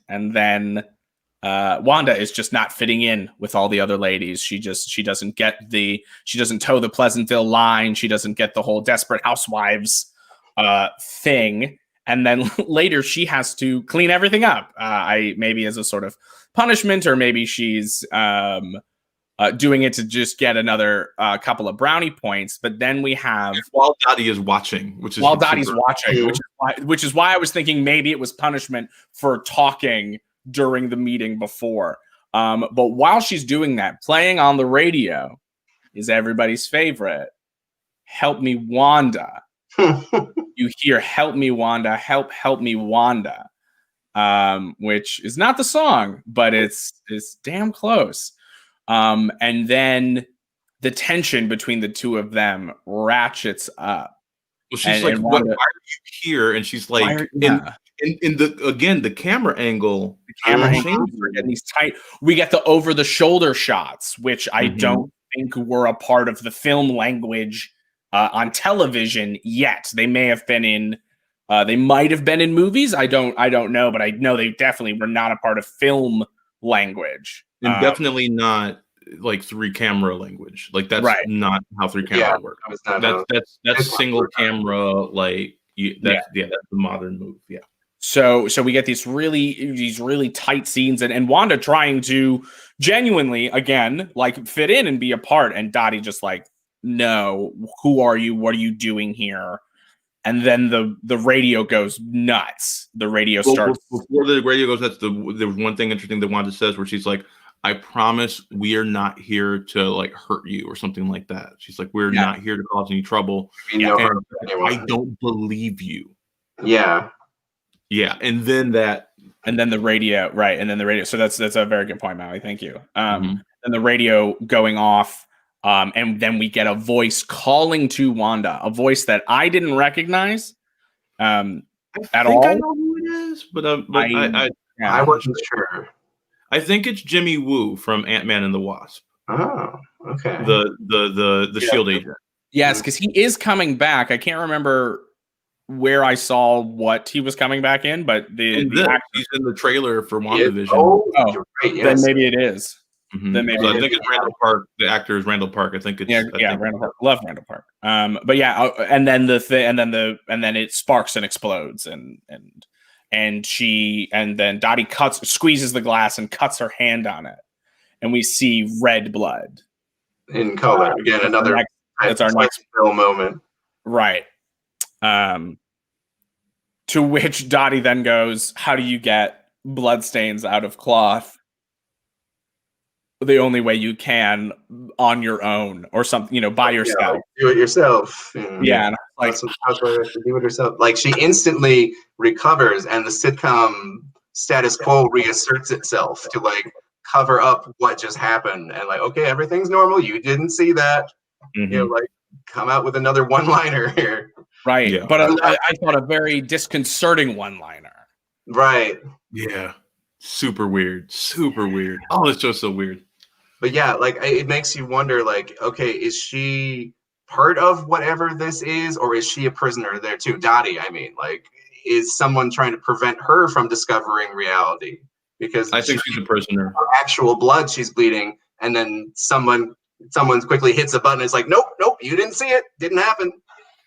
and then Wanda is just not fitting in with all the other ladies. She doesn't toe the Pleasantville line. She doesn't get the whole Desperate Housewives thing. And then later she has to clean everything up. Maybe as a sort of punishment, or maybe she's doing it to just get another couple of brownie points. But then we have while Dottie is watching, which is why I was thinking maybe it was punishment for talking during the meeting before. But while she's doing that, playing on the radio is everybody's favorite, "Help Me, Wanda." You hear "Help Me, Wanda, help me, Wanda," which is not the song, but it's damn close. And then the tension between the two of them ratchets up. Well, she's like, "Why are you here?" And she's like, in the camera angle. The camera angles are getting these tight. We get the over the shoulder shots, which I don't think were a part of the film language on television yet. They may have been in. They might have been in movies. I don't know, but I know they definitely were not a part of film language, and definitely not like 3-camera language. Like that's not how 3-camera works. That's single camera. Like that's the modern move. Yeah. So we get these really tight scenes and Wanda trying to genuinely again like fit in and be a part, and Dottie just like, "No, who are you? What are you doing here?" And then the radio goes nuts. The radio starts. Before the radio goes nuts, there was one thing interesting that Wanda says where she's like, "I promise we are not here to like hurt you," or something like that. She's like, "We're not here to cause any trouble." I don't believe you. Yeah. Yeah. And then the radio, right. And then the radio. So that's a very good point, Maui. Thank you. And the radio going off. And then we get a voice calling to Wanda, a voice that I didn't recognize at all. I know who it is, but I wasn't sure. I think it's Jimmy Woo from Ant-Man and the Wasp. Oh, okay. The Shield agent. Yes, because he is coming back. I can't remember where I saw what he was coming back in, but he's in the trailer for WandaVision. You're right, yes. Then maybe it is. then maybe So I think it's Randall Park. The actor is Randall Park. I think it's Randall Park. Love Randall Park. But yeah, and then and then it sparks and explodes, and then Dottie squeezes the glass and cuts her hand on it, and we see red blood in color again. Another that's our next film moment, right? To which Dottie then goes, "How do you get bloodstains out of cloth? The only way you can on your own, or something, by yourself. Like, do it yourself." Yeah, and like how do I have to do it herself? Like she instantly recovers, and the sitcom status quo reasserts itself to like cover up what just happened, and like, okay, everything's normal. You didn't see that. Like come out with another one-liner here. Right, yeah. But I thought a very disconcerting one-liner. Right. Yeah. Super weird. Oh, it's just so weird. But yeah, like it makes you wonder, like, okay, is she part of whatever this is, or is she a prisoner there too? Dottie, I mean, like, is someone trying to prevent her from discovering reality? Because I think she's a prisoner. Actual blood, she's bleeding, and then someone quickly hits a button. It's like, nope, you didn't see it, didn't happen.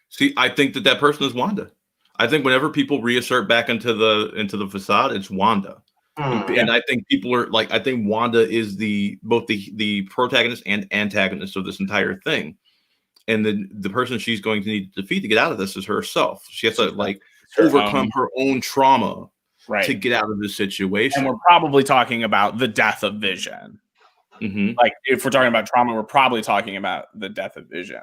See, I think that person is Wanda. I think whenever people reassert back into the facade, it's Wanda. And I think people are like, I think Wanda is both the protagonist and antagonist of this entire thing. And then the person she's going to need to defeat to get out of this is herself. She has to like overcome her own trauma to get out of this situation. And we're probably talking about the death of Vision. Like if we're talking about trauma, we're probably talking about the death of Vision.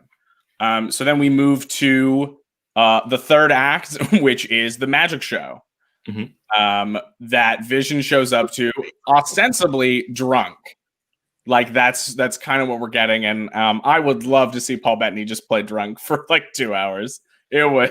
So then we move to the third act, which is the magic show. That Vision shows up to ostensibly drunk. Like that's kind of what we're getting. And I would love to see Paul Bettany just play drunk for like 2 hours. I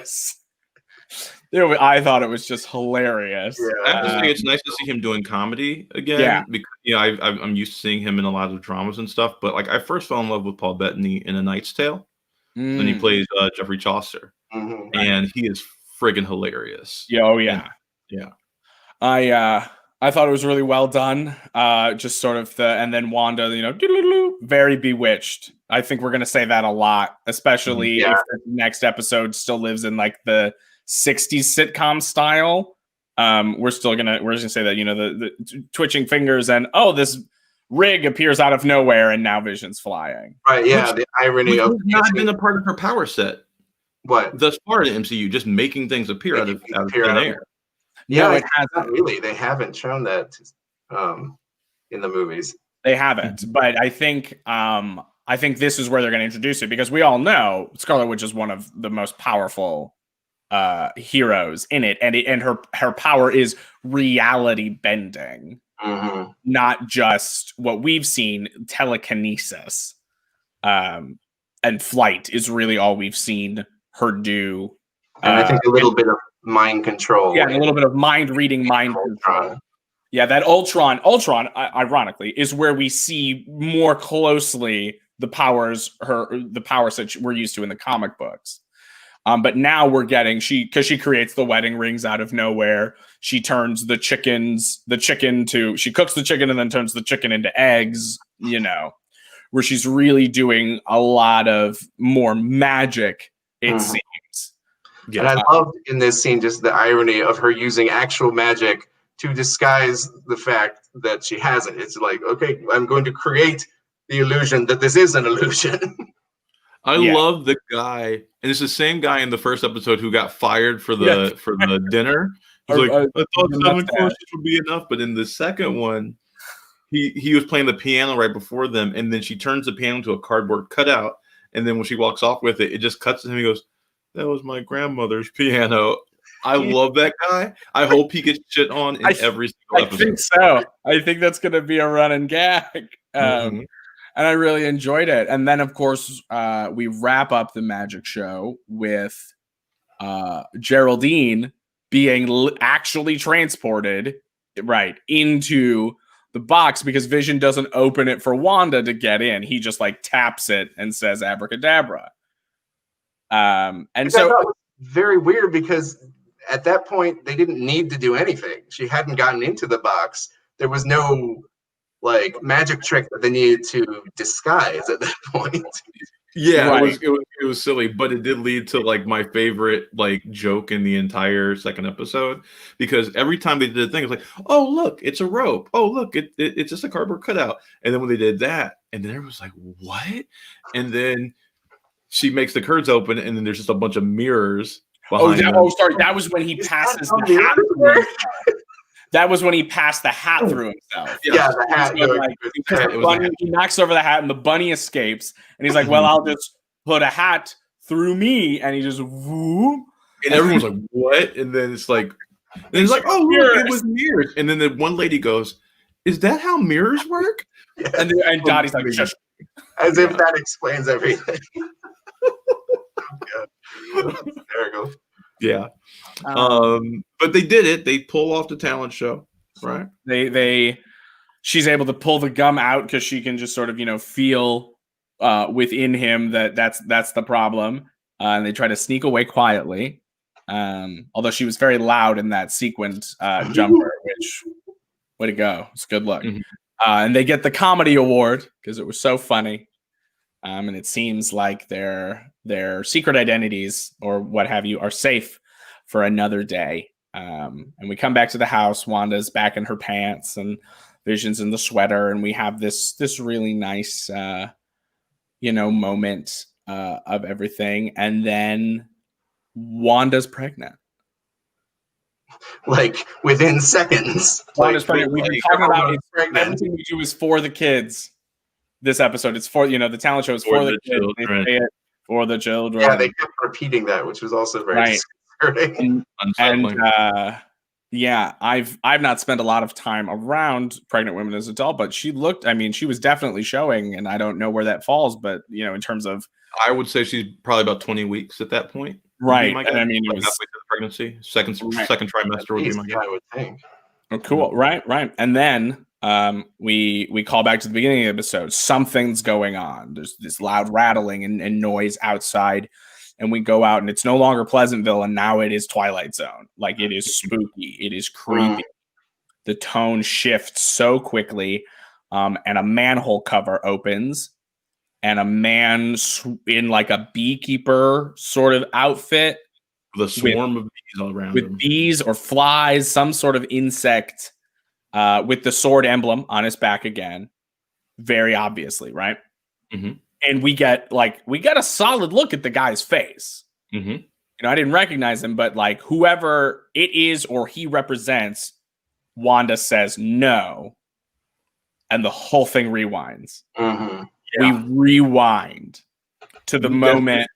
thought it was just hilarious. I have to say it's nice to see him doing comedy again. Yeah. Because I'm used to seeing him in a lot of dramas and stuff. But like I first fell in love with Paul Bettany in A Knight's Tale. Then he plays Geoffrey Chaucer. And he is friggin' hilarious. I thought it was really well done. Just sort of and then Wanda, very bewitched. I think we're gonna say that a lot, especially if the next episode still lives in like the 60s sitcom style. We're just gonna say that the twitching fingers and this rig appears out of nowhere and now Vision's flying. Right, yeah. The irony of not been a part of her power set. What? Thus far in the MCU, just making things appear out of thin air. Yeah, it hasn't really. They haven't shown that in the movies. They haven't, but I think this is where they're going to introduce it, because we all know Scarlet Witch is one of the most powerful heroes in it, and her power is reality bending, not just what we've seen. Telekinesis and flight is really all we've seen her do. And I think a little bit of mind control. Yeah, a little bit of mind reading, mind control. Yeah, that Ultron, ironically, is where we see more closely the powers that we're used to in the comic books. But now we're getting because she creates the wedding rings out of nowhere. She turns she cooks the chicken and then turns the chicken into eggs, where she's really doing a lot of more magic, it seems. Yeah. And I loved in this scene just the irony of her using actual magic to disguise the fact that she hasn't. It's like, okay, I'm going to create the illusion that this is an illusion. I love the guy, and it's the same guy in the first episode who got fired for the dinner. He's like, I thought 7 courses would be enough, but in the second one, he was playing the piano right before them, and then she turns the piano into a cardboard cutout, and then when she walks off with it, it just cuts to him. He goes, "That was my grandmother's piano." I love that guy. I hope he gets shit on in every single episode. I think so. I think that's going to be a running gag. And I really enjoyed it. And then, of course, we wrap up the magic show with Geraldine being actually transported into the box, because Vision doesn't open it for Wanda to get in. He just like taps it and says abracadabra. And so that was very weird, because at that point they didn't need to do anything. She hadn't gotten into the box. There was no like magic trick that they needed to disguise at that point. Yeah, Right. it was silly, but it did lead to like my favorite like joke in the entire second episode, because every time they did the thing, it's like, oh look, it's a rope. Oh look, it's just a cardboard cutout. And then when they did that, and then everyone was like, what? And then she makes the curtains open, and then there's just a bunch of mirrors behind them. Sorry, that was when he passes the hat through himself. That was when he passed the hat through himself. Yeah, the hat. So, he knocks over the hat, and the bunny escapes. And he's like, "Well, I'll just put a hat through me," and he just whoop. And everyone's like, "What?" And then it's like, "Oh, look, it was mirrors." And then the one lady goes, "Is that how mirrors work?" Yeah. And Dottie's like, "Shush." As if that explains everything. Hysterical. Yeah. But they did it. They pull off the talent show, right? She's able to pull the gum out because she can just sort of, feel within him that's the problem. And they try to sneak away quietly. Although she was very loud in that sequined jumper, which way to go. It's good luck. Mm-hmm. And they get the comedy award because it was so funny. And it seems like their secret identities or what have you are safe for another day. And we come back to the house. Wanda's back in her pants and Vision's in the sweater. And we have this really nice, moment of everything. And then Wanda's pregnant. Like within seconds. Wanda's pregnant. We've been talking about everything we do is for the kids. This episode, it's for the talent show is for the kids. They say it for the children. Yeah, they kept repeating that, which was also very disconcerting. And I've not spent a lot of time around pregnant women as an adult, but she was definitely showing, and I don't know where that falls, but in terms of, I would say she's probably about 20 weeks at that point. Right. And it was halfway to the pregnancy, second trimester would be my guess. I would think. Oh, cool. Right. And then we call back to the beginning of the episode. Something's going on. There's this loud rattling and noise outside, and we go out, and it's no longer Pleasantville, and now it is Twilight Zone. Like, it is spooky. It is creepy. The tone shifts so quickly, and a manhole cover opens, and a man in like a beekeeper sort of outfit, with a swarm of bees all around him. Bees or flies, some sort of insect, with the sword emblem on his back again, very obviously, right? Mm-hmm. And we get a solid look at the guy's face. Mm-hmm. I didn't recognize him, but like whoever it is or he represents, Wanda says no, and the whole thing rewinds. Mm-hmm. Yeah. We rewind to the moment.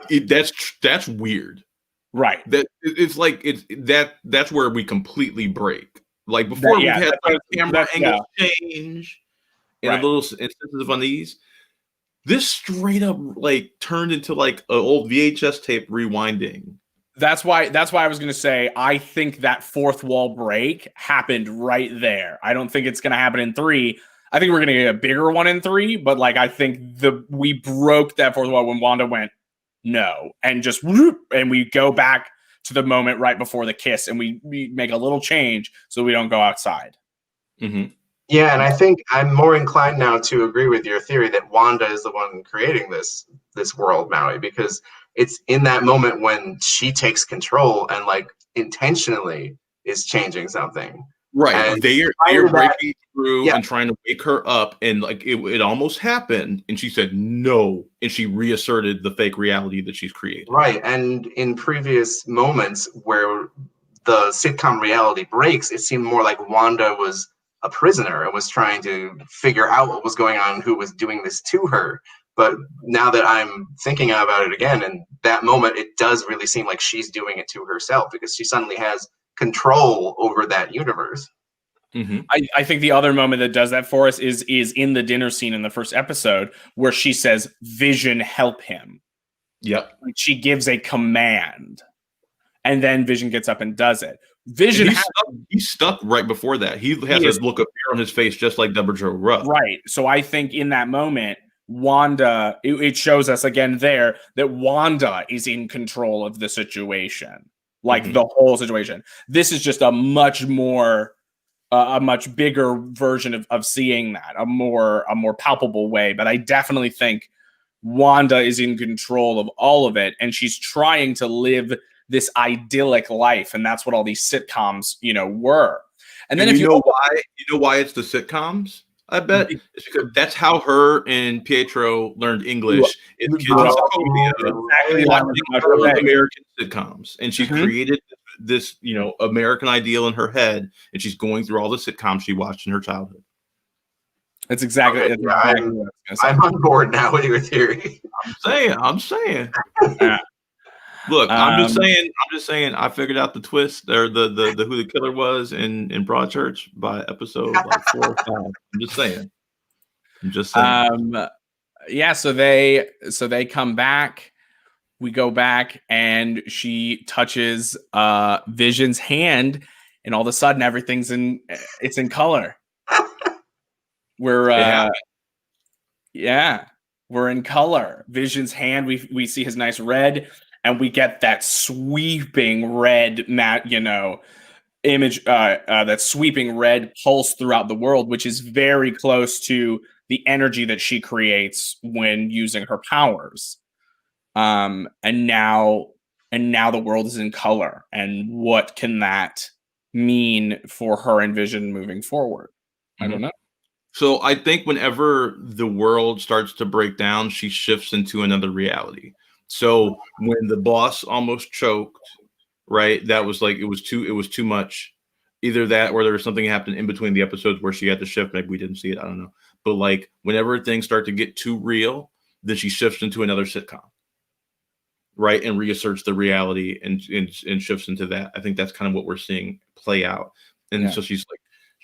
That's weird, right? That's where we completely break. Like before, we had like camera angle change and a little instances of unease. This straight up like turned into like an old VHS tape rewinding. That's why I was going to say, I think that fourth wall break happened right there. I don't think it's going to happen in 3. I think we're going to get a bigger one in 3, but like, I think we broke that fourth wall when Wanda went no, and just whoop, and we go back to the moment right before the kiss, and we make a little change so we don't go outside. Mm-hmm. Yeah, and I think I'm more inclined now to agree with your theory that Wanda is the one creating this world, Maui, because it's in that moment when she takes control and like intentionally is changing something. Right. And they are breaking through and trying to wake her up, and like it almost happened, and she said no, and she reasserted the fake reality that she's created. Right. And in previous moments where the sitcom reality breaks, it seemed more like Wanda was a prisoner and was trying to figure out what was going on, who was doing this to her. But now that I'm thinking about it again, in that moment, it does really seem like she's doing it to herself, because she suddenly has control over that universe. Mm-hmm. I think the other moment that does that for us is in the dinner scene in the first episode, where she says, "Vision, help him." Yep. She gives a command, and then Vision gets up and does it. Vision, he's stuck right before that. He has a look of fear on his face, just like Deborah Jo Rupp. Right. So I think in that moment, Wanda, it shows us again there that Wanda is in control of the situation, like the whole situation. This is just a much more a much bigger version of seeing that, a more palpable way. But I definitely think Wanda is in control of all of it, and she's trying to live this idyllic life, and that's what all these sitcoms, were. And then if you know why it's the sitcoms, I bet it's because that's how her and Pietro learned English. It's kids in Sokovia watching American sitcoms, and she created this, American ideal in her head, and she's going through all the sitcoms she watched in her childhood. That's exactly. Okay, I'm on board now with your theory. I'm saying. Look, I'm just saying. I figured out the twist or the who the killer was in Broadchurch by episode like 4 or 5. I'm just saying. Yeah. So they come back. We go back, and she touches Vision's hand, and all of a sudden everything's in color. We're in color. Vision's hand. We see his nice red. And we get that sweeping red image, that sweeping red pulse throughout the world, which is very close to the energy that she creates when using her powers. And now the world is in color. And what can that mean for her and Vision moving forward? I don't know. So I think whenever the world starts to break down, she shifts into another reality. So when the boss almost choked, right? That was like it was too much. Either that or there was something happened in between the episodes where she had to shift. Maybe we didn't see it. I don't know. But like whenever things start to get too real, then she shifts into another sitcom, right? And reasserts the reality and shifts into that. I think that's kind of what we're seeing play out. And so she's like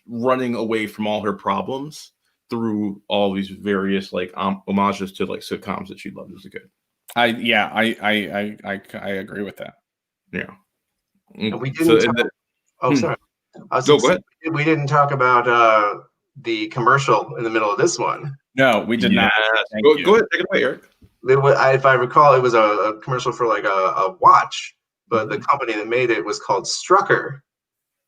running away from all her problems through all these various like homages to like sitcoms that she loved as a kid. I agree with that. Yeah. And we didn't sorry. Go ahead. We didn't talk about the commercial in the middle of this one. No, we did not. Go ahead, take it away, Eric. If I recall, it was a commercial for like a watch, but the company that made it was called Strucker,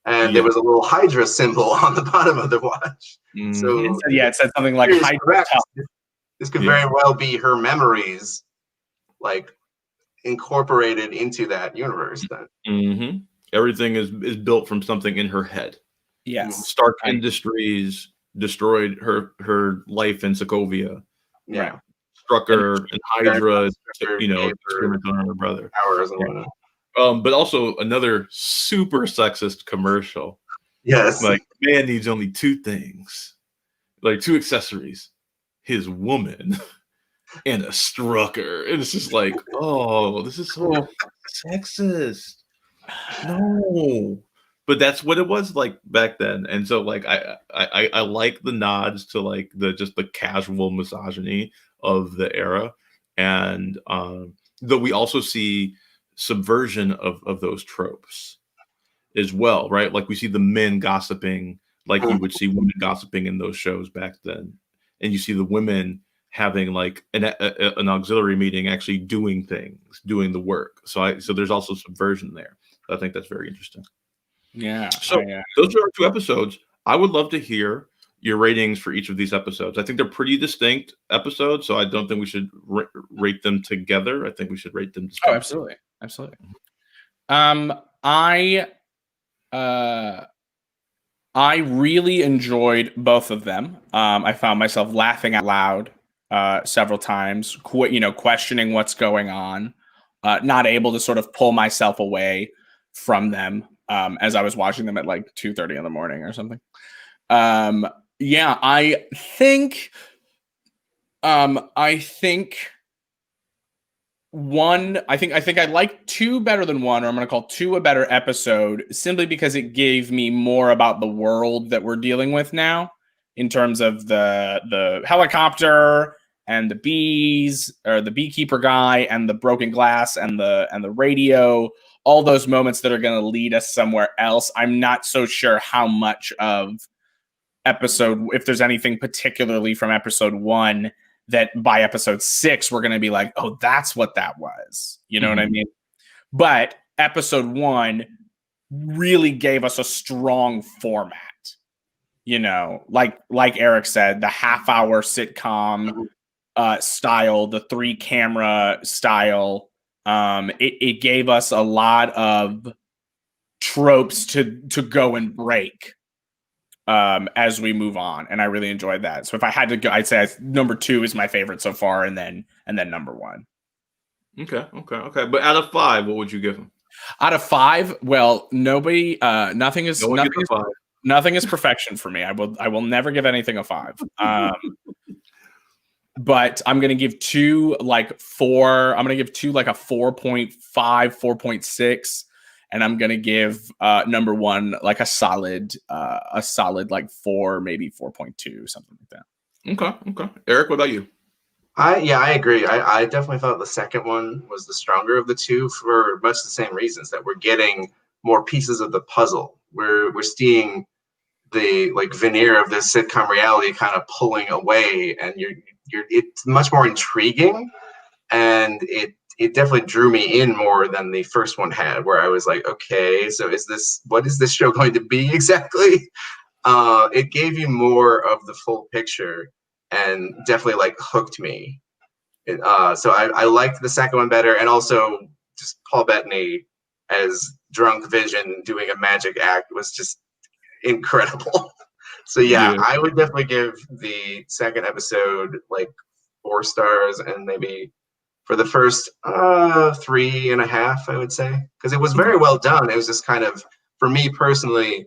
and there was a little Hydra symbol on the bottom of the watch. So it said something like Hydra. This could very well be her memories, like incorporated into that universe. Then everything is built from something in her head. Yes, Stark Industries destroyed her life in Sokovia. Yeah, Strucker and Hydra, experimenting on her brother. Powers and whatnot. But also another super sexist commercial. Yes, like man needs only 2 things, like 2 accessories: his woman and a Strucker. And it's just like, oh, this is so sexist. No, but that's what it was like back then. And so like I like the nods to like the casual misogyny of the era, and though we also see subversion of those tropes as well, right? Like we see the men gossiping like you would see women gossiping in those shows back then, and you see the women having like an auxiliary meeting, actually doing the work. So there's also subversion there. I think that's very interesting. Yeah. So those are our 2 episodes. I would love to hear your ratings for each of these episodes. I think they're pretty distinct episodes, so I don't think we should rate them together. I think we should rate them distinctly. Oh, absolutely. I really enjoyed both of them. I found myself laughing out loud several times, questioning what's going on, not able to sort of pull myself away from them as I was watching them at like 2:30 in the morning or something. I think I like 2 better than 1, or I'm going to call 2 a better episode, simply because it gave me more about the world that we're dealing with now, in terms of the helicopter and the bees, or the beekeeper guy and the broken glass and the radio, all those moments that are going to lead us somewhere else. I'm not so sure how much of if there's anything particularly from episode 1 that by episode 6 we're going to be like, oh, that's what that was. You know what I mean? But episode 1 really gave us a strong format. you know, like Eric said, the half-hour sitcom style, the 3-camera style. It gave us a lot of tropes to go and break as we move on, and I really enjoyed that. So if I had to go, I'd say number 2 is my favorite so far, and then number 1. Okay. But out of 5, what would you give them? Out of 5, well, nothing is No one gets a 5. Nothing is perfection for me. I will never give anything a 5. But I'm gonna give 2 like 4. I'm gonna give 2 like a 4.5, 4.6, and I'm gonna give number 1 like a solid like 4, maybe 4.2, something like that. Okay. Eric, what about you? I agree. I definitely thought the second one was the stronger of the two for much the same reasons, that we're getting more pieces of the puzzle. We're seeing the like veneer of this sitcom reality kind of pulling away, and it's much more intriguing, and it definitely drew me in more than the first one had, where I was like, okay, so what is this show going to be exactly? It gave you more of the full picture and definitely like hooked me. So I liked the second one better, and also just Paul Bettany as drunk Vision doing a magic act was just incredible. So yeah, I would definitely give the second episode like 4 stars, and maybe for the first 3.5, I would say, because it was very well done. It was just kind of, for me personally,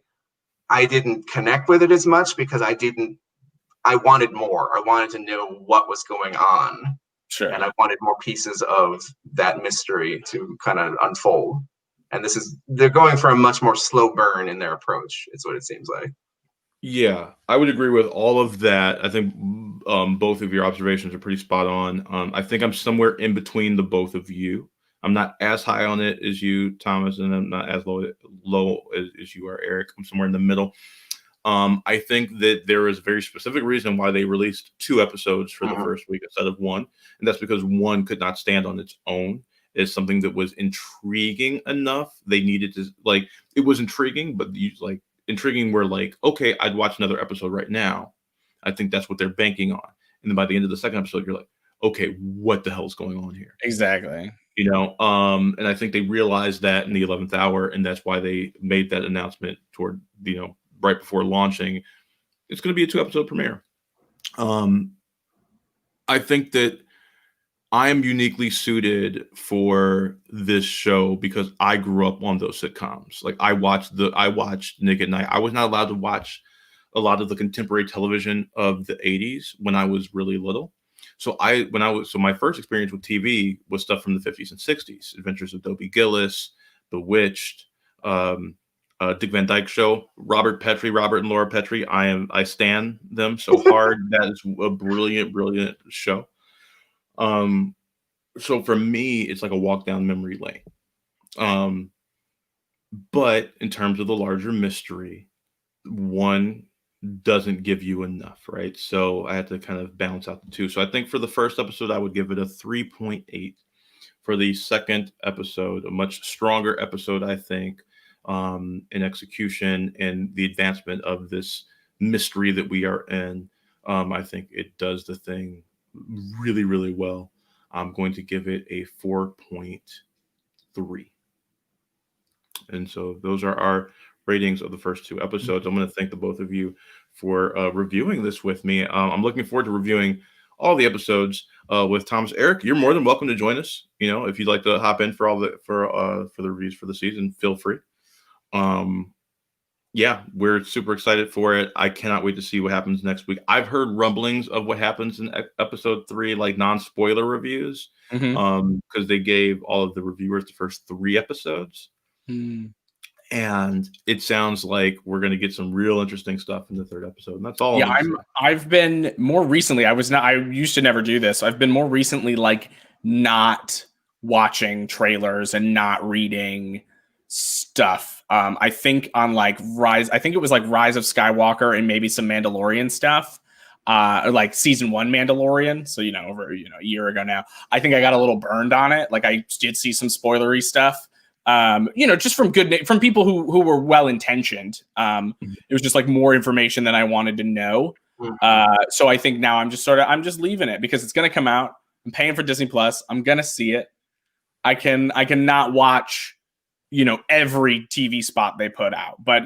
I didn't connect with it as much because I wanted more. I wanted to know what was going on. Sure. And I wanted more pieces of that mystery to kind of unfold. And they're going for a much more slow burn in their approach. It's what it seems like. Yeah, I would agree with all of that. I think both of your observations are pretty spot on. I think I'm somewhere in between the both of you. I'm not as high on it as you, Thomas, and I'm not as low as you are, Eric. I'm somewhere in the middle. I think that there is a very specific reason why they released 2 episodes for the first week instead of 1, and that's because 1 could not stand on its own. It's something that was intriguing enough. They needed to, like, it was intriguing, but intriguing where, like, okay, I'd watch another episode right now. I think that's what they're banking on. And then by the end of the second episode, you're like, okay, what the hell is going on here? Exactly. You know, and I think they realized that in the 11th hour, and that's why they made that announcement toward, right before launching. It's going to be a 2-episode premiere. I think that I am uniquely suited for this show because I grew up on those sitcoms. Like I watched Nick at Night. I was not allowed to watch a lot of the contemporary television of the 80s when I was really little. So my first experience with TV was stuff from the 50s and 60s, Adventures of Dobie Gillis, Bewitched, Dick Van Dyke Show, Robert and Laura Petrie. I stan them so hard. That is a brilliant show. So for me, it's like a walk down memory lane. But in terms of the larger mystery, 1 doesn't give you enough, right? So I had to kind of balance out the 2. So I think for the first episode, I would give it a 3.8. For the second episode, a much stronger episode, I think, in execution and the advancement of this mystery that we are in. I think it does the thing really, really well. I'm going to give it a 4.3. And so those are our ratings of the first 2 episodes. I'm going to thank the both of you for reviewing this with me. I'm looking forward to reviewing all the episodes with Thomas. Eric, you're more than welcome to join us. If you'd like to hop in for the reviews for the season, feel free. Yeah, we're super excited for it. I cannot wait to see what happens next week. I've heard rumblings of what happens in episode 3, like non-spoiler reviews, because they gave all of the reviewers the first 3 episodes. And it sounds like we're going to get some real interesting stuff in the 3rd episode. And that's all. Yeah, I've been more recently. I used to never do this. I've been more recently like not watching trailers and not reading stuff. I think on like Rise of Skywalker and maybe some Mandalorian stuff. Or like season 1 Mandalorian. So, over a year ago now, I think I got a little burned on it. Like I did see some spoilery stuff. Just from from people who were well intentioned. It was just like more information than I wanted to know. So I think now I'm just leaving it because it's going to come out. I'm paying for Disney Plus. I'm going to see it. I cannot watch, every TV spot they put out, but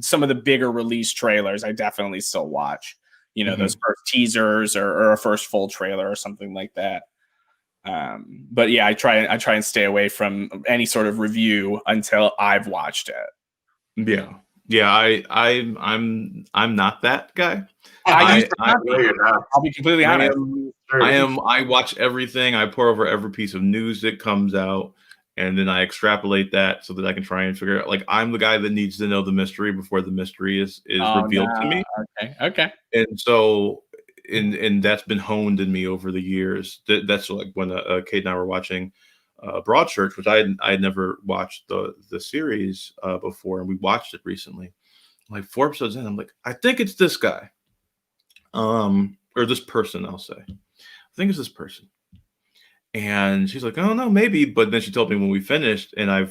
some of the bigger release trailers, I definitely still watch, those first teasers or a first full trailer or something like that. But yeah, I try and stay away from any sort of review until I've watched it. Yeah. I'm not that guy. I'll be completely honest. I watch everything. I pour over every piece of news that comes out, and then I extrapolate that so that I can try and figure out. Like, I'm the guy that needs to know the mystery before the mystery is revealed to me. Okay. And so, and that's been honed in me over the years. That's like when Kate and I were watching Broadchurch, which I had never watched the series before, and we watched it recently. Like 4 episodes in, I'm like, I think it's this guy, or this person. I'll say, I think it's this person. And she's like, oh no, maybe. But then she told me when we finished, and I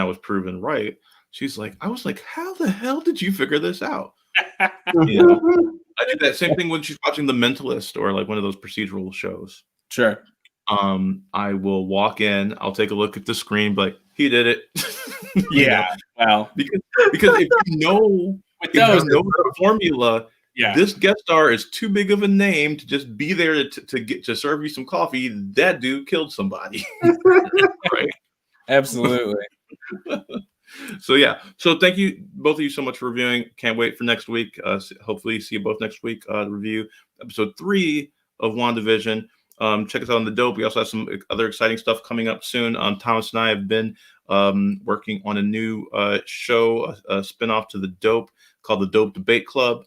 was proven right. She's like, I was like, how the hell did you figure this out? I do that same thing when she's watching The Mentalist or like one of those procedural shows. Sure. I will walk in, I'll take a look at the screen, but like, he did it. Yeah. Well, because if you know the formula, this guest star is too big of a name to just be there to serve you some coffee. That dude killed somebody. Right? Absolutely. So yeah. So thank you both of you so much for reviewing. Can't wait for next week. Hopefully see you both next week to review episode 3 of WandaVision. Check us out on The Dope. We also have some other exciting stuff coming up soon. Thomas and I have been working on a new show, a spinoff to The Dope called The Dope Debate Club.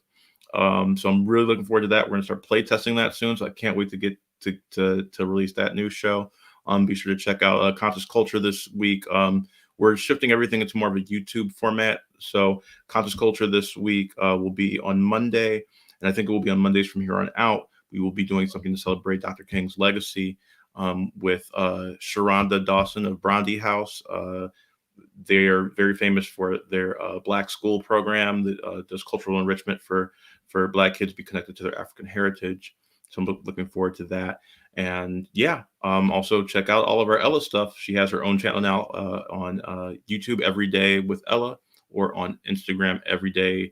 So I'm really looking forward to that. We're going to start play testing that soon. So I can't wait to get to release that new show. Be sure to check out Conscious Culture this week. We're shifting everything into more of a YouTube format. So Conscious Culture this week will be on Monday. And I think it will be on Mondays from here on out. We will be doing something to celebrate Dr. King's legacy with Sharonda Dawson of Bronte House. They are very famous for their Black school program that does cultural enrichment for Black kids to be connected to their African heritage. So I'm looking forward to that. And also check out all of our Ella stuff. She has her own channel now on YouTube, Everyday with Ella, or on Instagram, everyday.w.ella.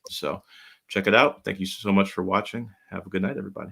So check it out. Thank you so much for watching. Have a good night, everybody.